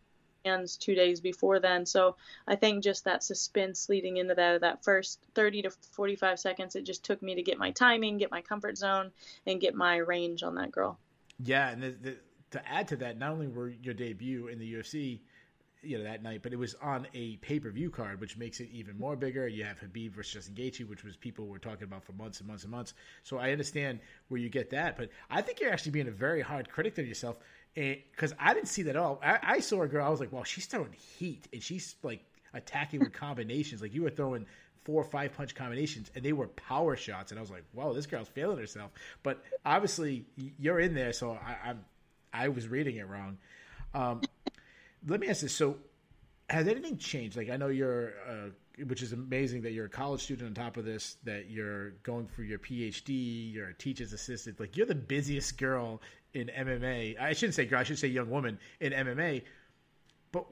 2 days before then. So I think just that suspense leading into that first 30 to 45 seconds, it just took me to get my timing, get my comfort zone, and get my range on that girl. Yeah, and to add to that, not only were your debut in the UFC, that night, but it was on a pay-per-view card, which makes it even more bigger. You have Khabib versus Justin Gaethje, which was people were talking about for months and months and months. So I understand where you get that, but I think you're actually being a very hard critic of yourself. Because I didn't see that at all. I saw a girl, I was like, wow, she's throwing heat, and she's like attacking with combinations. Like you were throwing 4 or 5 punch combinations, and they were power shots. And I was like, wow, this girl's failing herself. But obviously, you're in there, so I was reading it wrong. Let me ask this. So has anything changed? Like I know you're, which is amazing that you're a college student on top of this, that you're going for your PhD, you're a teacher's assistant. Like you're the busiest girl in MMA. I shouldn't say girl, I should say young woman in MMA. But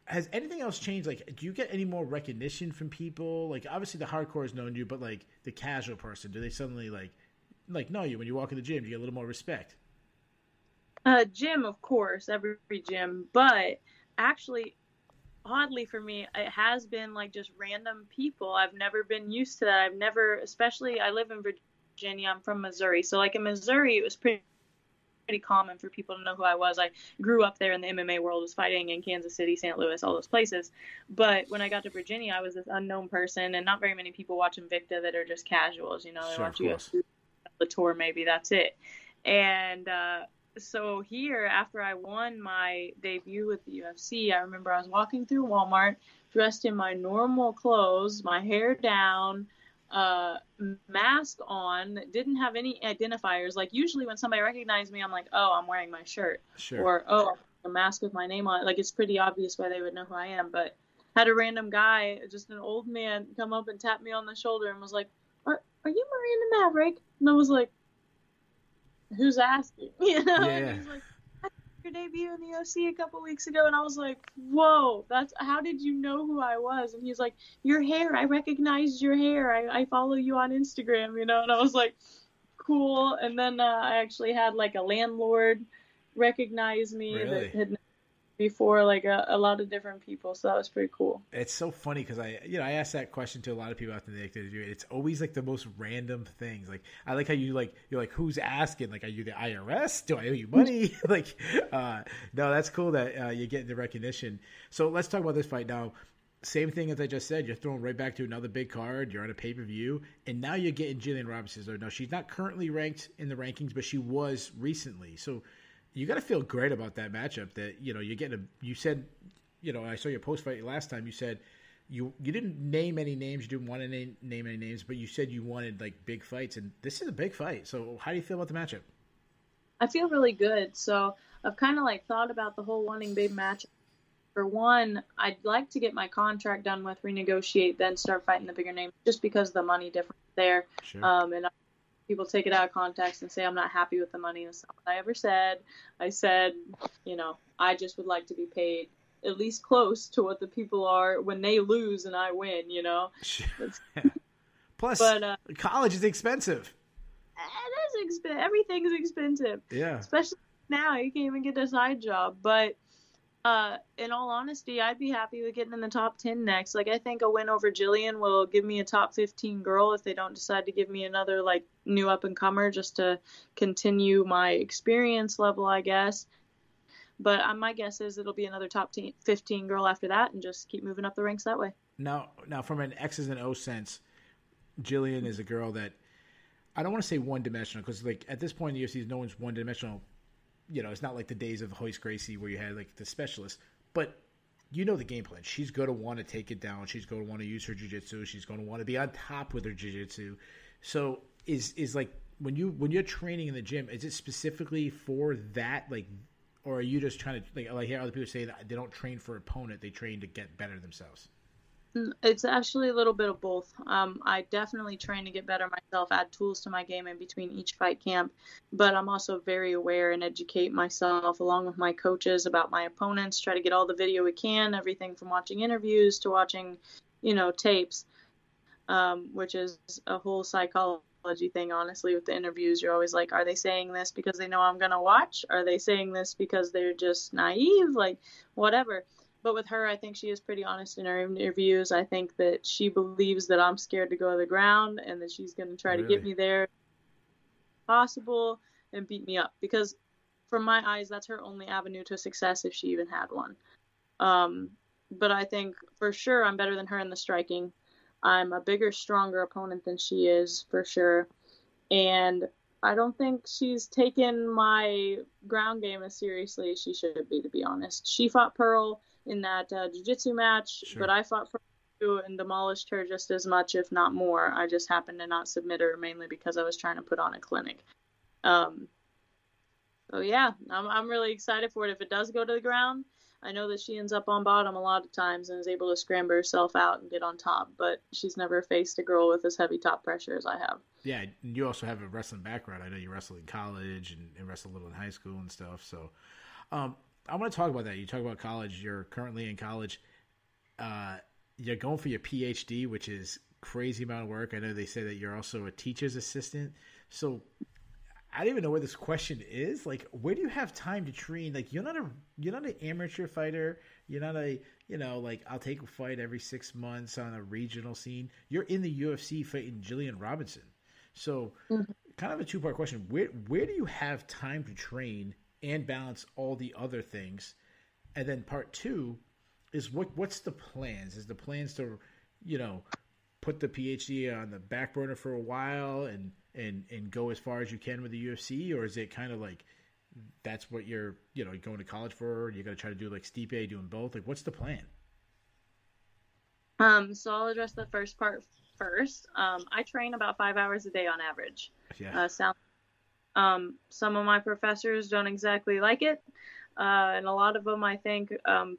has anything else changed? Like, do you get any more recognition from people? Like, obviously the hardcore has known you, but like the casual person, do they suddenly like know you when you walk in the gym? Do you get a little more respect? Gym, of course, every gym. But actually, oddly for me, it has been like just random people. I've never been used to that. Especially I live in Virginia. I'm from Missouri. So like in Missouri, it was pretty pretty common for people to know who I was. I grew up there in the MMA world, was fighting in Kansas City, St. Louis, all those places. But when I got to Virginia, I was this unknown person, and not very many people watch Invicta that are just casuals. You know, they watch UFC, the tour, maybe that's it. And so here, after I won my debut with the UFC, I remember I was walking through Walmart, dressed in my normal clothes, my hair down, mask on, didn't have any identifiers. Like usually when somebody recognizes me, I'm like, oh, I'm wearing my shirt. Sure. Or, oh, a mask with my name on it. Like it's pretty obvious why they would know who I am. But had a random guy, just an old man, come up and tap me on the shoulder and was like, are you Miranda Maverick? And I was like, who's asking? You know? Yeah. And he's like, I did your debut in the UFC a couple weeks ago. And I was like, whoa, how did you know who I was? And he's like, your hair, I recognized your hair. I follow you on Instagram, you know? And I was like, cool. And then I actually had like a landlord recognize me that had before, like a lot of different people, so that was pretty cool. It's so funny because I asked that question to a lot of people after the interview. It's always like the most random things. Like I like how you're like who's asking? Like, are you the IRS? Do I owe you money? Like, no, that's cool that you're getting the recognition. So let's talk about this fight now. Same thing as I just said. You're thrown right back to another big card. You're on a pay-per-view, and now you're getting Shillan Robinson. So now she's not currently ranked in the rankings, but she was recently. So you got to feel great about that matchup that, you know, you're getting you said, you know, I saw your post fight last time. You said you didn't name any names. You didn't want to name any names, but you said you wanted like big fights, and this is a big fight. So how do you feel about the matchup? I feel really good. So I've kind of like thought about the whole wanting big matchup. For one, I'd like to get my contract done with, renegotiate, then start fighting the bigger names, just because the money difference there. Sure. And people take it out of context and say I'm not happy with the money. That's not what I ever said. I said, you know, I just would like to be paid at least close to what the people are when they lose and I win, you know. Plus, college is expensive. It is expensive. Everything's expensive. Yeah. Especially now, you can't even get a side job. But in all honesty, I'd be happy with getting in the top 10 next. Like, I think a win over Jillian will give me a top 15 girl if they don't decide to give me another, like, new up-and-comer just to continue my experience level, I guess. But my guess is it'll be another top 15 girl after that and just keep moving up the ranks that way. Now from an X's and O's sense, Jillian is a girl that I don't want to say one-dimensional because, like, at this point in the UFC, no one's one-dimensional. You know, it's not like the days of Hoist Gracie where you had like the specialist, but you know the game plan. She's going to want to take it down. She's going to want to use her jiu-jitsu. She's going to want to be on top with her jiu-jitsu. So is like when you're training in the gym, is it specifically for that, like, or are you just trying to like hear other people say that they don't train for opponent, they train to get better themselves? It's actually a little bit of both. I definitely train to get better myself, add tools to my game in between each fight camp, but I'm also very aware and educate myself along with my coaches about my opponents, try to get all the video we can, everything from watching interviews to watching, you know, tapes, which is a whole psychology thing, honestly. With the interviews, you're always like, are they saying this because they know I'm going to watch? Are they saying this because they're just naive? Like, whatever. But with her, I think she is pretty honest in her interviews. I think that she believes that I'm scared to go to the ground and that she's going to try to get me there if possible and beat me up. Because from my eyes, that's her only avenue to success if she even had one. But I think for sure I'm better than her in the striking. I'm a bigger, stronger opponent than she is, for sure. And I don't think she's taken my ground game as seriously as she should be, to be honest. She fought Pearl in that jiu-jitsu match, Sure. but I fought for her and demolished her just as much, if not more. I just happened to not submit her mainly because I was trying to put on a clinic. So yeah, I'm really excited for it. If it does go to the ground, I know that she ends up on bottom a lot of times and is able to scramble herself out and get on top, but she's never faced a girl with as heavy top pressure as I have. Yeah, you also have a wrestling background. I know you wrestled in college and wrestled a little in high school and stuff. So I want to talk about that. You talk about college. You're currently in college. You're going for your PhD, which is crazy amount of work. I know they say that you're also a teacher's assistant. So I don't even know where this question is. Like, where do you have time to train? Like, you're not an amateur fighter. You're not a, you know, like, I'll take a fight every 6 months on a regional scene. You're in the UFC fighting Shillan Robinson. So kind of a two-part question. Where do you have time to train and balance all the other things? And then part two is what's the plans? Is the plans to, put the PhD on the back burner for a while and go as far as you can with the UFC? Or is it kind of like that's what you're, going to college for? You're going to try to do like Stipe, doing both? Like, what's the plan? So I'll address the first part first. I train about 5 hours a day on average. Yeah. Some of my professors don't exactly like it. And a lot of them, I think,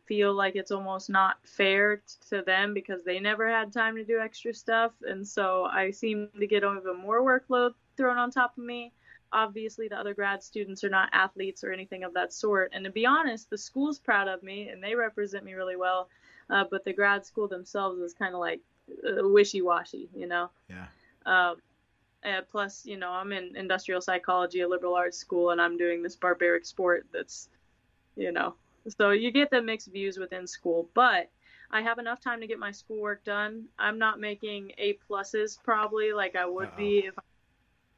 feel like it's almost not fair to them because they never had time to do extra stuff. And so I seem to get even more workload thrown on top of me. Obviously, the other grad students are not athletes or anything of that sort. And to be honest, the school's proud of me and they represent me really well. But the grad school themselves is kind of like wishy-washy, Yeah. Plus, I'm in industrial psychology, a liberal arts school, and I'm doing this barbaric sport that's, so you get the mixed views within school. But I have enough time to get my schoolwork done. I'm not making A+ probably like I would be if I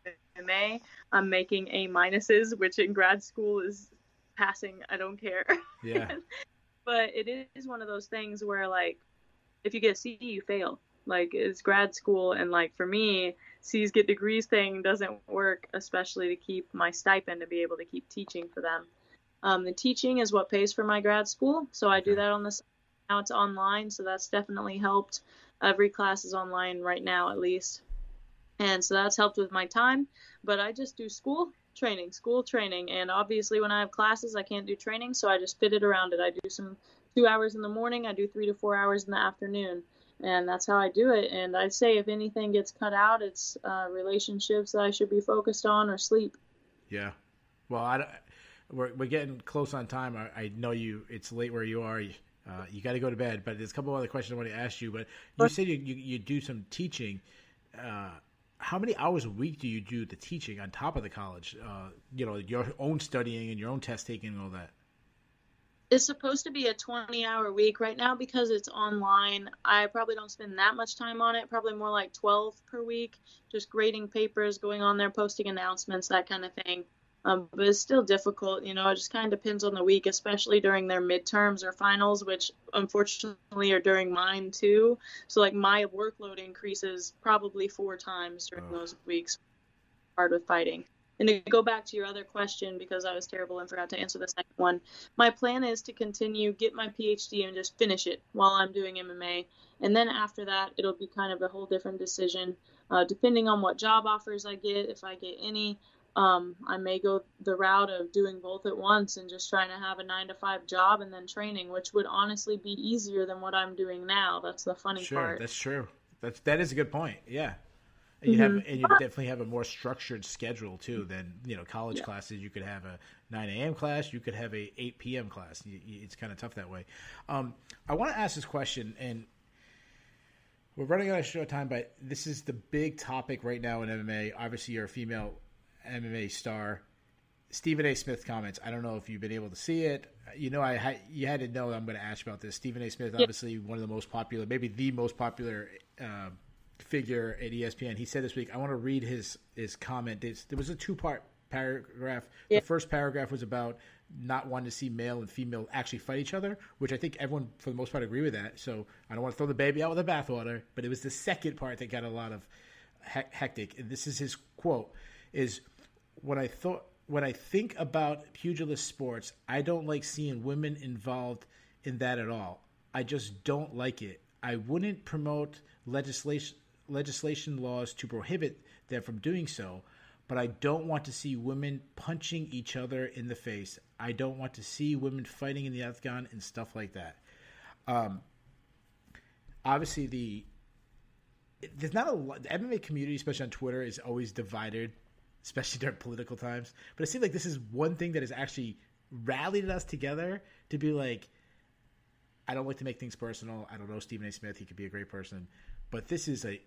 was MMA. I'm making A-, which in grad school is passing. I don't care. Yeah. But it is one of those things where, like, if you get a C, you fail. Like, it's grad school, and, like, for me, C's get degrees thing doesn't work, especially to keep my stipend to be able to keep teaching for them. The teaching is what pays for my grad school, so I do that on the side. Now it's online, so that's definitely helped. Every class is online right now, at least. And so that's helped with my time. But I just do school training. And obviously when I have classes, I can't do training, so I just fit it around it. I do some 2 hours in the morning. I do 3 to 4 hours in the afternoon. And that's how I do it. And I'd say if anything gets cut out, it's relationships that I should be focused on or sleep. Yeah. Well, we're getting close on time. I know it's late where you are. You got to go to bed. But there's a couple other questions I want to ask you. But you said you do some teaching. How many hours a week do you do the teaching on top of the college? Your own studying and your own test taking and all that. It's supposed to be a 20-hour week right now because it's online. I probably don't spend that much time on it, probably more like 12 per week, just grading papers, going on there, posting announcements, that kind of thing. But it's still difficult, it just kind of depends on the week, especially during their midterms or finals, which unfortunately are during mine too. So like my workload increases probably 4 times during those weeks. Hard with fighting. And to go back to your other question, because I was terrible and forgot to answer the second one, my plan is to continue, get my PhD and just finish it while I'm doing MMA. And then after that, it'll be kind of a whole different decision, depending on what job offers I get, if I get any. I may go the route of doing both at once and just trying to have a 9-to-5 job and then training, which would honestly be easier than what I'm doing now. That's the funny part. Sure, that's true. That is a good point. Yeah. And you definitely have a more structured schedule too than college classes. You could have a 9 a.m. class. You could have a 8 p.m. class. It's kind of tough that way. I want to ask this question, and we're running out of short time, but this is the big topic right now in MMA. Obviously, you're a female MMA star. Stephen A. Smith comments. I don't know if you've been able to see it. You had to know that I'm going to ask you about this. Stephen A. Smith, obviously one of the most popular, maybe the most popular figure at ESPN. He said this week, I want to read his comment. There was a 2-part paragraph. The first paragraph was about not wanting to see male and female actually fight each other, which I think everyone for the most part agree with that. So I don't want to throw the baby out with the bathwater, but it was the second part that got a lot of hectic. And this is his quote, is when I think about pugilist sports, I don't like seeing women involved in that at all. I just don't like it. I wouldn't promote legislation laws to prohibit them from doing so, but I don't want to see women punching each other in the face. I don't want to see women fighting in the octagon and stuff like that. Obviously, there's not a lot. The MMA community, especially on Twitter, is always divided, especially during political times. But it seems like this is one thing that has actually rallied us together to be like, I don't like to make things personal. I don't know Stephen A. Smith. He could be a great person. But this is in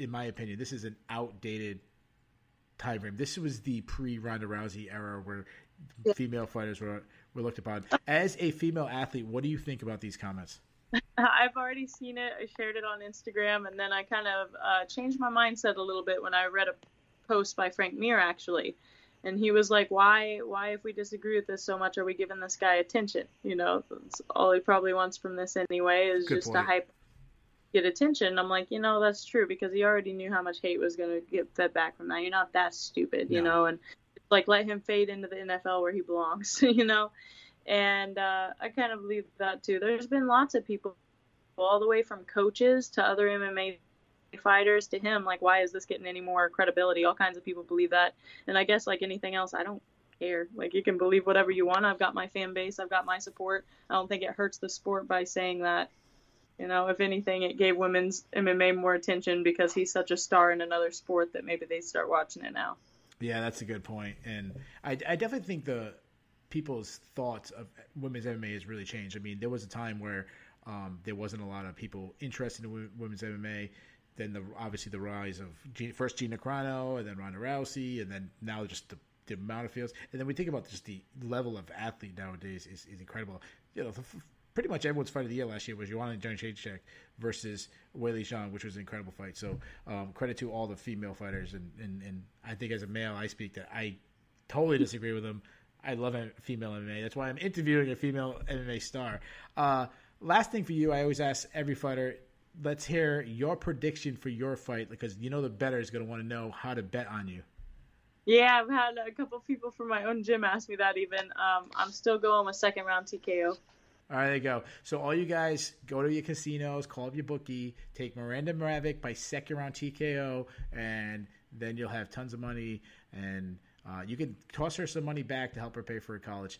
my opinion, this is an outdated time frame. This was the pre-Ronda Rousey era where female fighters were looked upon. As a female athlete, what do you think about these comments? I've already seen it. I shared it on Instagram, and then I kind of changed my mindset a little bit when I read a post by Frank Mir, actually. And he was like, why, if we disagree with this so much, are we giving this guy attention? You know, that's all he probably wants from this anyway is Good just point. to hype, get attention. And I'm like, you know, that's true, because he already knew how much hate was going to get fed back from that. You're not that stupid, you know, and like, let him fade into the NFL where he belongs, you know? And I kind of believe that too. There's been lots of people, all the way from coaches to other MMA fighters to him, like, why is this getting any more credibility? All kinds of people believe that. And I guess like anything else, I don't care. Like, you can believe whatever you want. I've got my fan base. I've got my support. I don't think it hurts the sport by saying that. You know, if anything, it gave women's MMA more attention because he's such a star in another sport that maybe they start watching it now. Yeah, that's a good point. And I definitely think the people's thoughts of women's MMA has really changed. I mean, there was a time where there wasn't a lot of people interested in women's MMA. Then obviously the rise of first Gina Carano and then Ronda Rousey, and then now just the amount of fields. And then we think about just the level of athlete nowadays is incredible. You know, pretty much everyone's fight of the year last year was Joanna Jędrzejczyk versus Weili Zhang, which was an incredible fight. So credit to all the female fighters. And I think as a male, I speak that I totally disagree with them. I love female MMA. That's why I'm interviewing a female MMA star. Last thing for you, I always ask every fighter, let's hear your prediction for your fight, because you know the bettor is going to want to know how to bet on you. Yeah, I've had a couple people from my own gym ask me that even. I'm still going with second round TKO. All right, there you go. So all you guys, go to your casinos, call up your bookie, take Miranda Maverick by second round TKO, and then you'll have tons of money, and you can toss her some money back to help her pay for her college.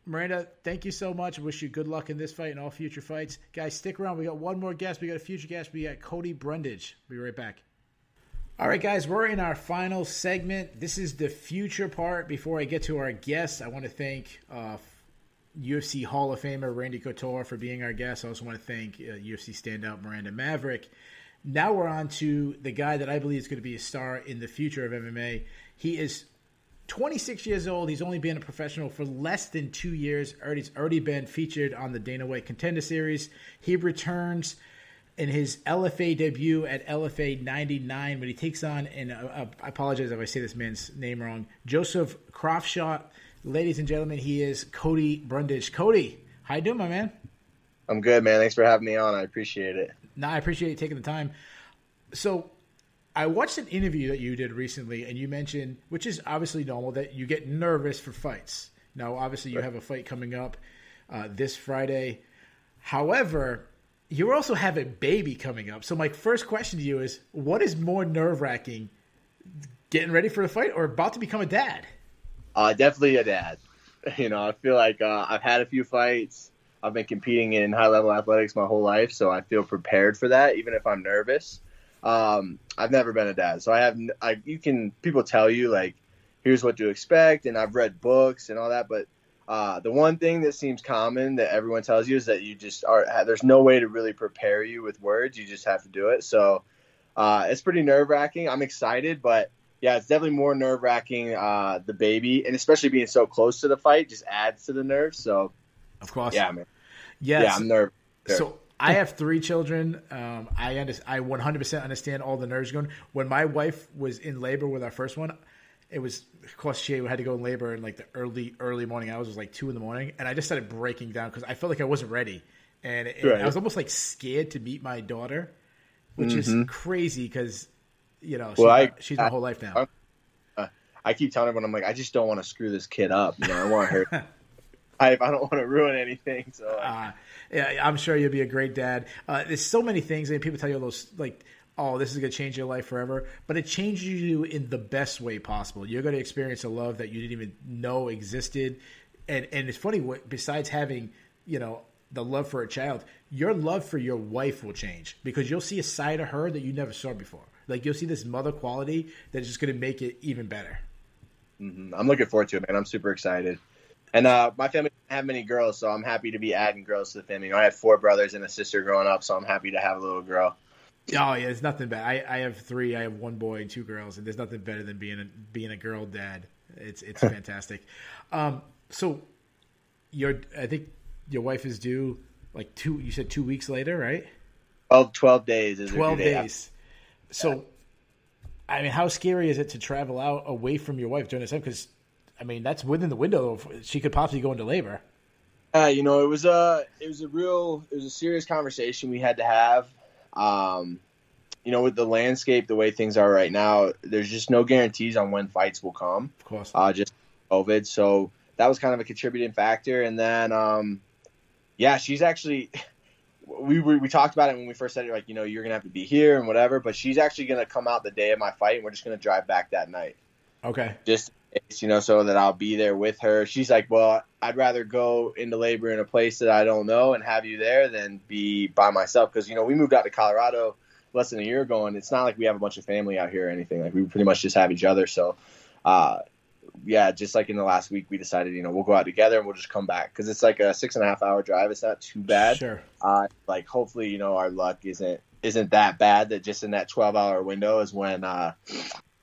Miranda, thank you so much. Wish you good luck in this fight and all future fights. Guys, stick around. We got one more guest. We got a future guest. We got Cody Brundage. Be right back. All right, guys, we're in our final segment. This is the future part. Before I get to our guest, I want to thank UFC Hall of Famer Randy Couture for being our guest. I also want to thank UFC standout Miranda Maverick. Now we're on to the guy that I believe is going to be a star in the future of MMA. He is 26 years old. He's only been a professional for less than 2 years. He's already been featured on the Dana White Contender Series. He returns in his LFA debut at LFA 99 when he takes on, and I apologize if I say this man's name wrong, Joseph Crawford. Ladies and gentlemen, he is Cody Brundage. Cody, how you doing, my man? I'm good, man. Thanks for having me on. I appreciate it. No, I appreciate you taking the time. So I watched an interview that you did recently, and you mentioned, which is obviously normal, that you get nervous for fights. Now, obviously, you have a fight coming up this Friday. However, you also have a baby coming up. So my first question to you is, what is more nerve-wracking, getting ready for the fight or about to become a dad? Definitely a dad. You know, I feel like I've had a few fights. I've been competing in high-level athletics my whole life, so I feel prepared for that, even if I'm nervous. I've never been a dad, so people tell you, like, here's what to expect, and I've read books and all that, but the one thing that seems common that everyone tells you is that you just there's no way to really prepare you with words. You just have to do it. So it's pretty nerve-wracking. I'm excited, but yeah, it's definitely more nerve-wracking, the baby, and especially being so close to the fight just adds to the nerves. So, of course. Yeah, man. Yes. Yeah, I'm nervous. So I have 3 children. I 100% understand all the nerves going. When my wife was in labor with our first one, it was, of course, she had to go in labor in like the early morning hours. It was like 2 a.m, and I just started breaking down because I felt like I wasn't ready, and I was almost like scared to meet my daughter, which is crazy because she's my whole life now. I keep telling everyone, I'm like, I just don't want to screw this kid up. You know, I want her. I don't want to ruin anything. So, yeah, I'm sure you'll be a great dad. There's so many things, and people tell you those like, oh, this is going to change your life forever. But it changes you in the best way possible. You're going to experience a love that you didn't even know existed. And it's funny, besides having, the love for a child, your love for your wife will change because you'll see a side of her that you never saw before. Like, you'll see this mother quality that is just going to make it even better. Mm-hmm. I'm looking forward to it, man. I'm super excited. And my family doesn't have many girls, so I'm happy to be adding girls to the family. I had 4 brothers and a sister growing up, so I'm happy to have a little girl. Oh, yeah, it's nothing bad. I have 3. I have 1 boy and 2 girls, and there's nothing better than being a girl dad. It's fantastic. So I think your wife is due You said 2 weeks later, right? 12 days is 12 days. So, I mean, how scary is it to travel out away from your wife during this time? Because, I mean, that's within the window of she could possibly go into labor. You know, it was a serious conversation we had to have. You know, with the landscape, the way things are right now, there's just no guarantees on when fights will come. Of course. Just COVID. So that was kind of a contributing factor. And then, she's actually, we talked about it when we first said it, like, you know, you're going to have to be here and whatever, but she's actually going to come out the day of my fight and we're just going to drive back that night. Okay. Just, you know, so that I'll be there with her. She's like, well, I'd rather go into labor in a place that I don't know and have you there than be by myself. Because, you know, we moved out to Colorado less than a year ago, and it's not like we have a bunch of family out here or anything. Like, we pretty much just have each other. So, just like in the last week, we decided, you know, we'll go out together and we'll just come back because it's like a 6.5 hour drive. It's not too bad. Sure. Like, hopefully, you know, our luck isn't that bad that just in that 12-hour window is when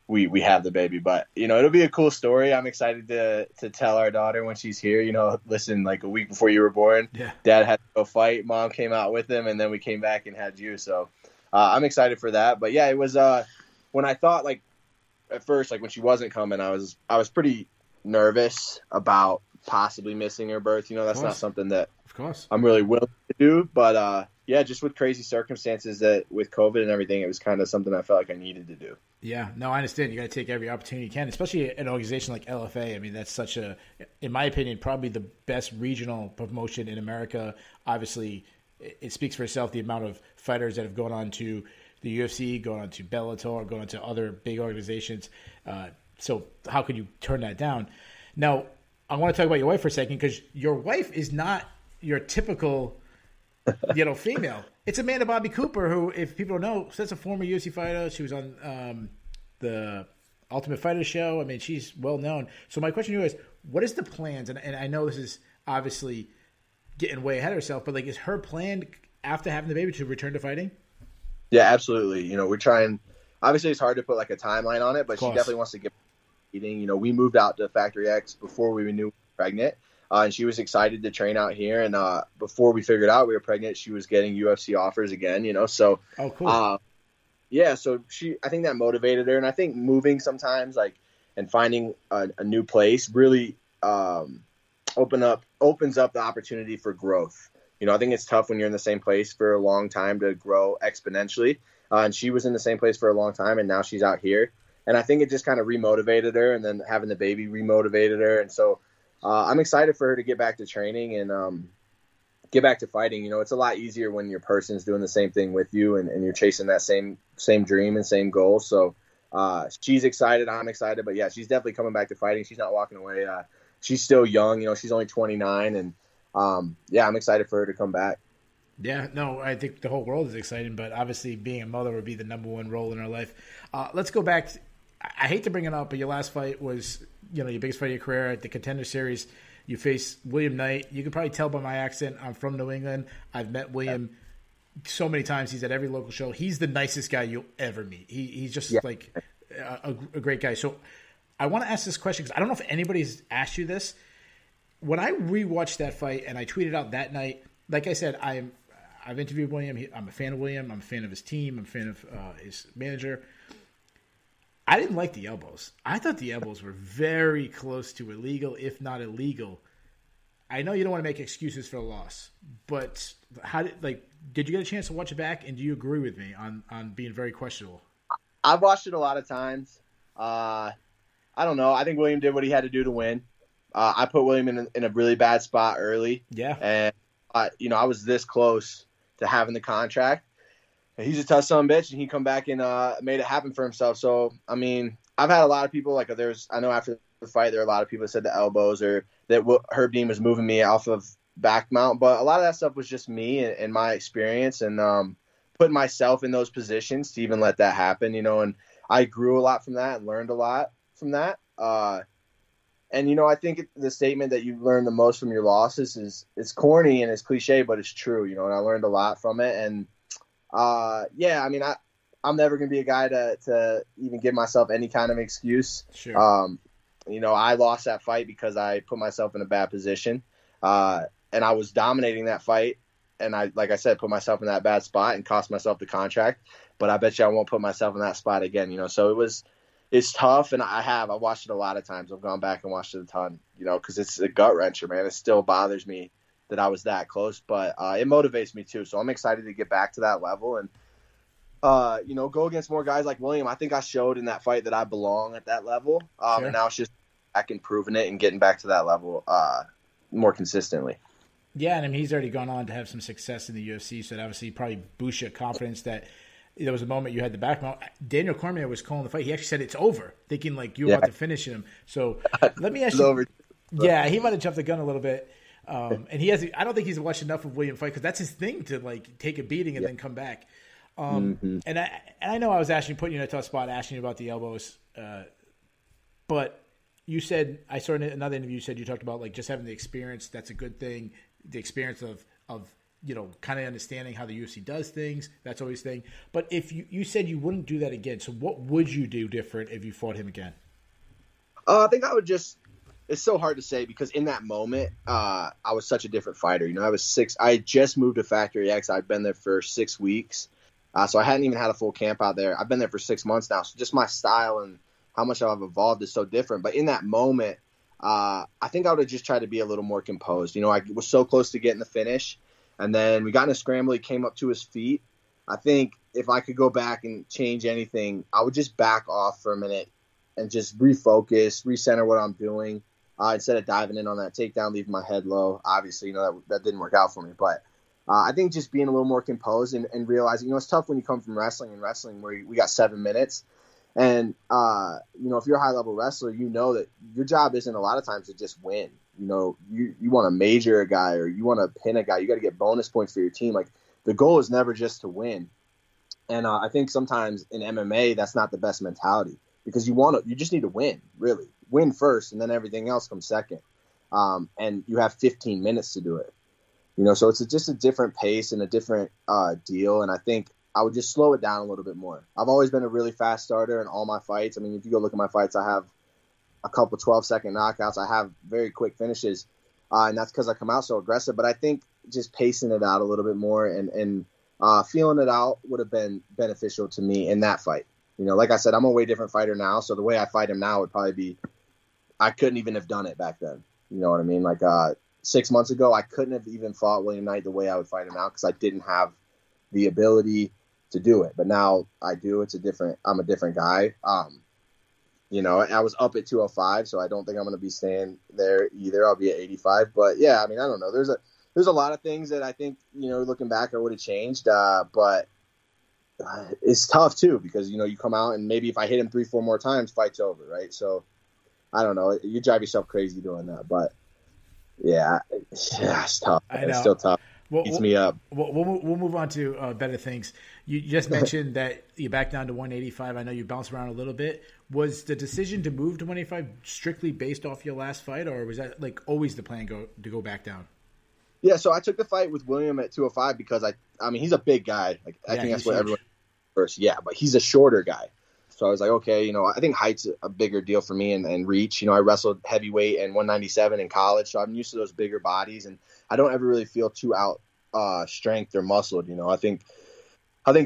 we have the baby. But, you know, it'll be a cool story. I'm excited to tell our daughter when she's here, you know, listen, like a week before you were born, Dad had to go fight. Mom came out with him, and then we came back and had you. So I'm excited for that. But, yeah, it was when I thought, like, at first, like when she wasn't coming, I was pretty nervous about possibly missing her birth. You know, that's not something that of course I'm really willing to do. But, just with crazy circumstances that with COVID and everything, it was kind of something I felt like I needed to do. Yeah, no, I understand. You got to take every opportunity you can, especially an organization like LFA. I mean, that's such in my opinion, probably the best regional promotion in America. Obviously, it speaks for itself, the amount of fighters that have gone on to the UFC, gone on to Bellator, gone on to other big organizations. So how could you turn that down? Now, I want to talk about your wife for a second because your wife is not your typical female. It's Amanda Bobby Cooper, who, if people don't know, that's a former UFC fighter. She was on the Ultimate Fighter show. I mean, she's well known. So my question to you is, what is the plans? And I know this is obviously getting way ahead of herself, but like, is her plan after having the baby to return to fighting? Yeah, absolutely. You know, we're trying. Obviously, it's hard to put like a timeline on it, but she definitely wants to get eating. You know, we moved out to Factory X before we knew we were pregnant. And she was excited to train out here. And before we figured out we were pregnant, she was getting UFC offers again, you know. So, oh, cool. So I think that motivated her. And I think moving sometimes, like, and finding a new place really opens up the opportunity for growth. You know, I think it's tough when you're in the same place for a long time to grow exponentially. And she was in the same place for a long time, and now she's out here. And I think it just kind of remotivated her, and then having the baby remotivated her. And so, I'm excited for her to get back to training and get back to fighting. You know, it's a lot easier when your person's doing the same thing with you and you're chasing that same dream and same goal. So she's excited. I'm excited. But, yeah, she's definitely coming back to fighting. She's not walking away. She's still young. You know, she's only 29. And, I'm excited for her to come back. Yeah, no, I think the whole world is exciting. But obviously being a mother would be the number one role in her life. Let's go back. I hate to bring it up, but your last fight was, you know, your biggest fight of your career at the Contender Series. You faced William Knight. You can probably tell by my accent, I'm from New England. I've met William so many times. He's at every local show. He's the nicest guy you'll ever meet. He's just like a great guy. So I want to ask this question because I don't know if anybody's asked you this. When I rewatched that fight and I tweeted out that night, like I said, I've interviewed William. I'm a fan of William. I'm a fan of his team. I'm a fan of his manager. I didn't like the elbows. I thought the elbows were very close to illegal, if not illegal. I know you don't want to make excuses for the loss, but did you get a chance to watch it back? And do you agree with me on being very questionable? I've watched it a lot of times. I don't know. I think William did what he had to do to win. I put William in a really bad spot early. Yeah. And I was this close to having the contract. He's a tough son of a bitch, and he come back and made it happen for himself. So, I mean, I've had a lot of people, like, I know after the fight there are a lot of people that said the elbows or that Herb Dean was moving me off of back mount. But a lot of that stuff was just me and my experience and putting myself in those positions to even let that happen, you know. And I grew a lot from that and learned a lot from that. And, you know, I think the statement that you learn the most from your losses is it's corny and it's cliche, but it's true, you know, and I learned a lot from it. And, I mean, I'm never going to be a guy to even give myself any kind of excuse. Sure. You know, I lost that fight because I put myself in a bad position. And I was dominating that fight and I, like I said, put myself in that bad spot and cost myself the contract. But I bet you I won't put myself in that spot again, you know. So it's tough, and I watched it a lot of times. I've gone back and watched it a ton, you know, because it's a gut wrencher, man. It still bothers me that I was that close, but it motivates me too. So I'm excited to get back to that level and, you know, go against more guys like William. I think I showed in that fight that I belong at that level, Sure. and now it's just back and proving it and getting back to that level more consistently. Yeah, and I mean, he's already gone on to have some success in the UFC, so that obviously probably boosts your confidence that there was a moment you had the back. Daniel Cormier was calling the fight. He actually said it's over, thinking like you were about to finish him. So let me ask you. Over. Yeah, he might have jumped the gun a little bit. And he has. I don't think he's watched enough of William fight because that's his thing to like take a beating and then come back. And I know I was putting you in a tough spot, asking you about the elbows, but you said I saw in another interview. You said you talked about like just having the experience. That's a good thing. The experience of you know, kind of understanding how the UFC does things. That's always a thing. But if you said you wouldn't do that again, so what would you do different if you fought him again? I think I would just. It's so hard to say because in that moment, I was such a different fighter. You know, I had just moved to Factory X. I'd been there for 6 weeks. So I hadn't even had a full camp out there. I've been there for 6 months now. So just my style and how much I've evolved is so different. But in that moment, I think I would have just tried to be a little more composed. You know, I was so close to getting the finish. And then we got in a scramble. He came up to his feet. I think if I could go back and change anything, I would just back off for a minute and just refocus, recenter what I'm doing. Instead of diving in on that takedown, leaving my head low. Obviously, you know, that didn't work out for me. But I think just being a little more composed and realizing, you know, it's tough when you come from wrestling where we got 7 minutes. And, you know, if you're a high-level wrestler, you know that your job isn't a lot of times to just win. You know, you want to major a guy or you want to pin a guy. You got to get bonus points for your team. Like, the goal is never just to win. And I think sometimes in MMA, that's not the best mentality because you just need to win, really. Win first, and then everything else comes second. And you have 15 minutes to do it. You know, so it's just a different pace and a different deal. And I think I would just slow it down a little bit more. I've always been a really fast starter in all my fights. I mean, if you go look at my fights, I have a couple 12-second knockouts. I have very quick finishes, and that's because I come out so aggressive. But I think just pacing it out a little bit more and feeling it out would have been beneficial to me in that fight. You know, like I said, I'm a way different fighter now. So the way I fight him now would probably be I couldn't even have done it back then. You know what I mean? Like 6 months ago, I couldn't have even fought William Knight the way I would fight him now because I didn't have the ability to do it. But now I do. I'm a different guy. You know, I was up at 205, so I don't think I'm going to be staying there either. I'll be at 85. But yeah, I mean, I don't know. There's a lot of things that I think, you know, looking back, I would have changed. But it's tough too because, you know, you come out and maybe if I hit him 3-4 more times, fight's over, right? So I don't know. You drive yourself crazy doing that, but yeah, it's tough. I know. It's still tough. Eats me up. We'll move on to better things. You just mentioned that you're back down to 185. I know you bounced around a little bit. Was the decision to move to 185 strictly based off your last fight, or was that like always the plan to go back down? Yeah, so I took the fight with William at 205 because I mean he's a big guy. Like I think that's what everyone first. Yeah, but he's a shorter guy. So I was like, okay, you know, I think height's a bigger deal for me and reach. You know, I wrestled heavyweight and 197 in college, so I'm used to those bigger bodies, and I don't ever really feel too out strength or muscled. You know, I think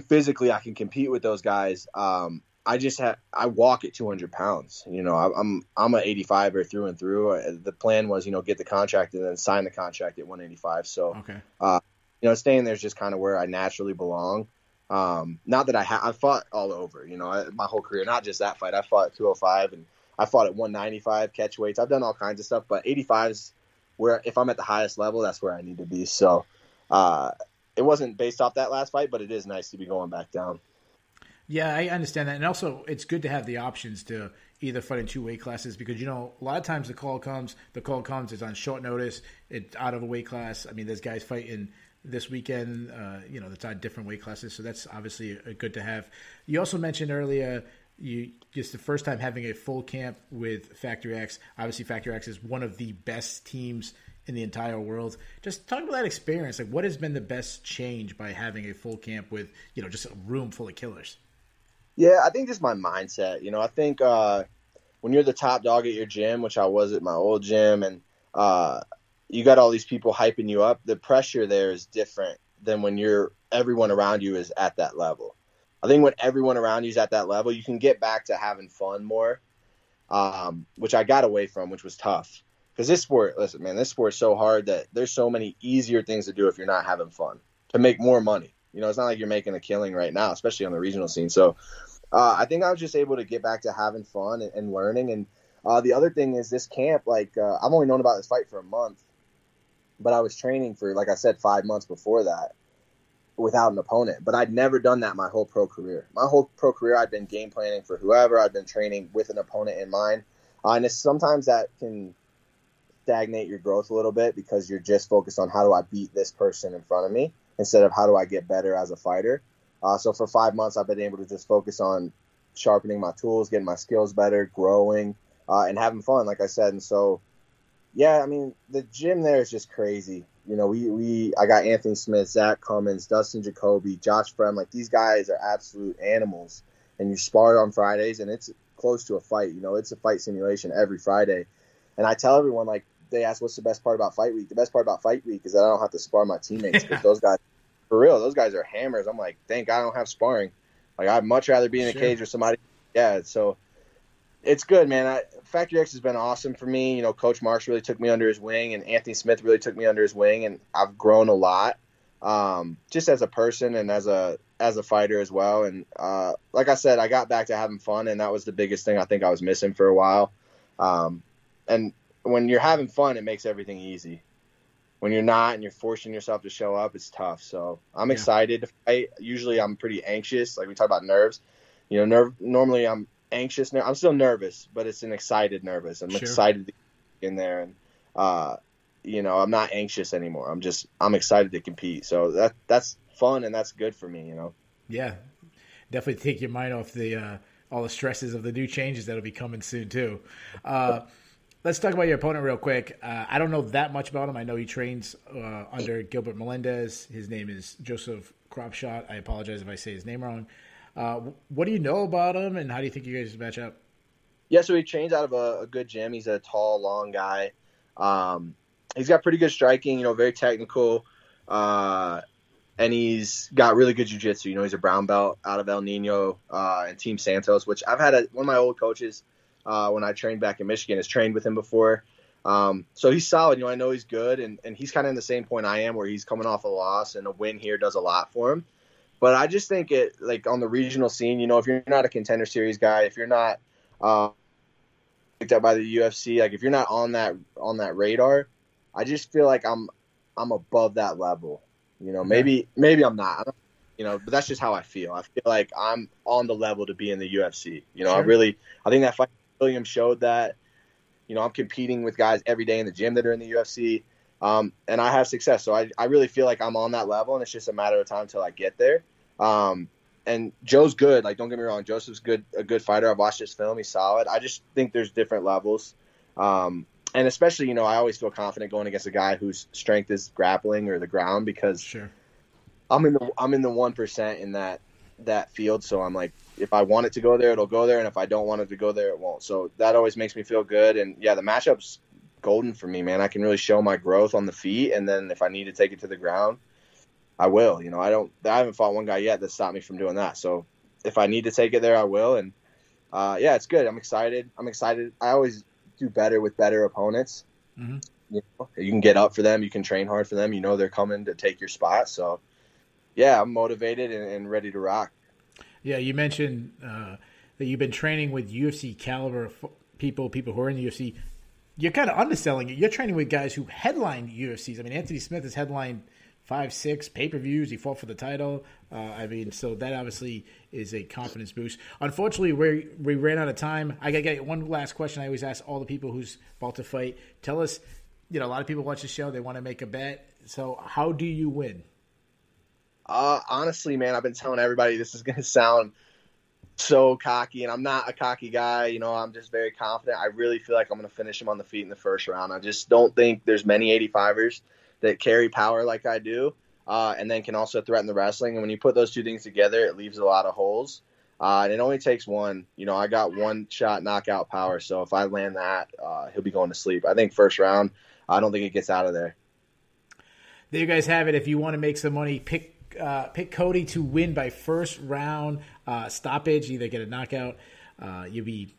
physically I can compete with those guys. I walk at 200 pounds. You know, I'm an 85er through and through. The plan was, you know, get the contract and then sign the contract at 185. So, okay. You know, staying there is just kind of where I naturally belong. Not that I fought all over, you know, my whole career, not just that fight. I fought at 205 and I fought at 195 catch weights. I've done all kinds of stuff, but 85 is where, if I'm at the highest level, that's where I need to be. So, it wasn't based off that last fight, but it is nice to be going back down. Yeah, I understand that. And also it's good to have the options to either fight in 2 weight classes because, you know, a lot of times the call comes, it's on short notice, it's out of a weight class. I mean, there's guys fighting this weekend, you know, that's on different weight classes. So that's obviously good to have. You also mentioned earlier, just the first time having a full camp with Factory X. Obviously, Factory X is one of the best teams in the entire world. Just talk about that experience. Like, what has been the best change by having a full camp with, you know, just a room full of killers? Yeah, I think just my mindset. You know, I think when you're the top dog at your gym, which I was at my old gym, and you got all these people hyping you up. The pressure there is different than when everyone around you is at that level. I think when everyone around you is at that level, you can get back to having fun more, which I got away from, which was tough. Because this sport, listen, man, this sport is so hard that there's so many easier things to do if you're not having fun, to make more money. You know, it's not like you're making a killing right now, especially on the regional scene. So I think I was just able to get back to having fun and learning. And the other thing is this camp, like I've only known about this fight for a month, but I was training for, like I said, 5 months before that without an opponent. But I'd never done that my whole pro career. My whole pro career, I'd been game planning for whoever. I'd been training with an opponent in mind. And sometimes that can stagnate your growth a little bit because you're just focused on how do I beat this person in front of me instead of how do I get better as a fighter. So for 5 months, I've been able to just focus on sharpening my tools, getting my skills better, growing, and having fun, like I said. And so, yeah, I mean, the gym there is just crazy. You know, I got Anthony Smith, Zach Cummins, Dustin Jacoby, Josh Frem. Like, these guys are absolute animals. And you spar on Fridays, and it's close to a fight. You know, it's a fight simulation every Friday. And I tell everyone, like, they ask what's the best part about fight week. The best part about fight week is that I don't have to spar my teammates because those guys, for real, those guys are hammers. I'm like, thank God I don't have sparring. Like, I'd much rather be in a cage with somebody. Yeah, so it's good, man. Factory X has been awesome for me. You know, Coach Marks really took me under his wing, and Anthony Smith really took me under his wing, and I've grown a lot, just as a person and as a fighter as well. And like I said, I got back to having fun, and that was the biggest thing I think I was missing for a while. And when you're having fun, it makes everything easy. When you're not and you're forcing yourself to show up, it's tough. So I'm excited to fight. Usually I'm pretty anxious. Like we talk about nerves. You know, normally I'm anxious. I'm still nervous, but it's an excited nervous. I'm excited to get in there. And, you know, I'm not anxious anymore. I'm excited to compete. So that's fun and that's good for me, you know. Yeah. Definitely take your mind off all the stresses of the new changes that'll be coming soon too. Let's talk about your opponent real quick. I don't know that much about him. I know he trains under Gilbert Melendez. His name is Joseph Cropshot. I apologize if I say his name wrong. What do you know about him, and how do you think you guys match up? Yeah, so he trains out of a good gym. He's a tall, long guy. He's got pretty good striking, you know, very technical, and he's got really good jiu-jitsu. You know, he's a brown belt out of El Nino and Team Santos, which I've had one of my old coaches when I trained back in Michigan has trained with him before. So he's solid. You know, I know he's good, and he's kind of in the same point I am where he's coming off a loss, and a win here does a lot for him. But I just think it, like on the regional scene, you know, if you're not a Contender Series guy, if you're not picked up by the UFC, like if you're not on that radar, I just feel like I'm above that level. You know, maybe I'm not. You know, but that's just how I feel. I feel like I'm on the level to be in the UFC. You know, I think that fight with William showed that. You know, I'm competing with guys every day in the gym that are in the UFC. And I have success. So I really feel like I'm on that level, and it's just a matter of time until I get there. And Joe's good. Like, don't get me wrong. Joseph's a good fighter. I've watched his film. He's solid. I just think there's different levels. And especially, you know, I always feel confident going against a guy whose strength is grappling or the ground because I'm in the 1% in that field. So I'm like, if I want it to go there, it'll go there. And if I don't want it to go there, it won't. So that always makes me feel good. And yeah, the matchup's golden for me, man. I can really show my growth on the feet, and then if I need to take it to the ground, I will. You know, I haven't fought one guy yet that stopped me from doing that. So if I need to take it there, I will. And yeah, it's good. I'm excited. I always do better with better opponents. Mm-hmm. You know, you can get up for them, you can train hard for them. You know they're coming to take your spot. So yeah, I'm motivated and ready to rock. Yeah, you mentioned that you've been training with UFC caliber people who are in the UFC. You're kind of underselling it. You're training with guys who headline UFCs. I mean, Anthony Smith has headlined 5-6 pay-per-views. He fought for the title. I mean, so that obviously is a confidence boost. Unfortunately, we ran out of time. I got to get one last question. I always ask all the people who's about to fight. Tell us, you know, a lot of people watch the show. They want to make a bet. So how do you win? Honestly, man, I've been telling everybody this is going to sound so cocky, and I'm not a cocky guy. You know, I'm just very confident. I really feel like I'm going to finish him on the feet in the first round. I just don't think there's many 85ers that carry power like I do, and then can also threaten the wrestling. And when you put those two things together, it leaves a lot of holes. And it only takes one. I got one shot knockout power, so if I land that, he'll be going to sleep. I think first round, I don't think it gets out of there. There you guys have it. If you want to make some money, pick Cody to win by first round stoppage, either get a knockout. You'll be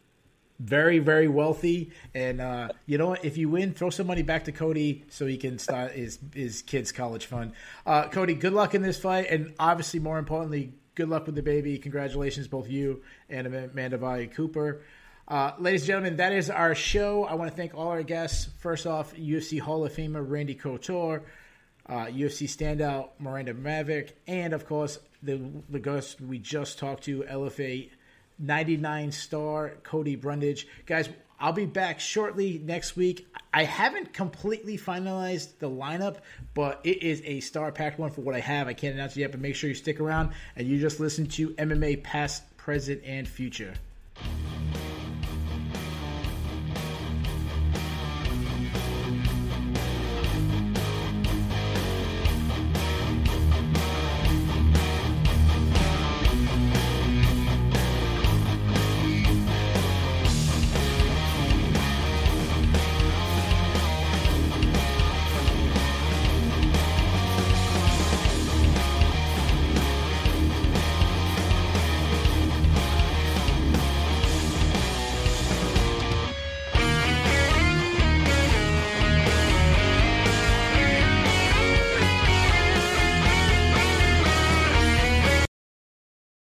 very, very wealthy. And you know what? If you win, throw some money back to Cody so he can start his kids' college fund. Cody, good luck in this fight. And obviously, more importantly, good luck with the baby. Congratulations, both you and Amanda Maverick Cooper. Ladies and gentlemen, that is our show. I want to thank all our guests. First off, UFC Hall of Famer Randy Couture, UFC standout Miranda Maverick, and of course, the guest we just talked to, LFA 99 star Cody Brundage. Guys, I'll be back shortly next week. I haven't completely finalized the lineup, but it is a star-packed one for what I have. I can't announce it yet, but make sure you stick around and you just listen to MMA past, present, and future.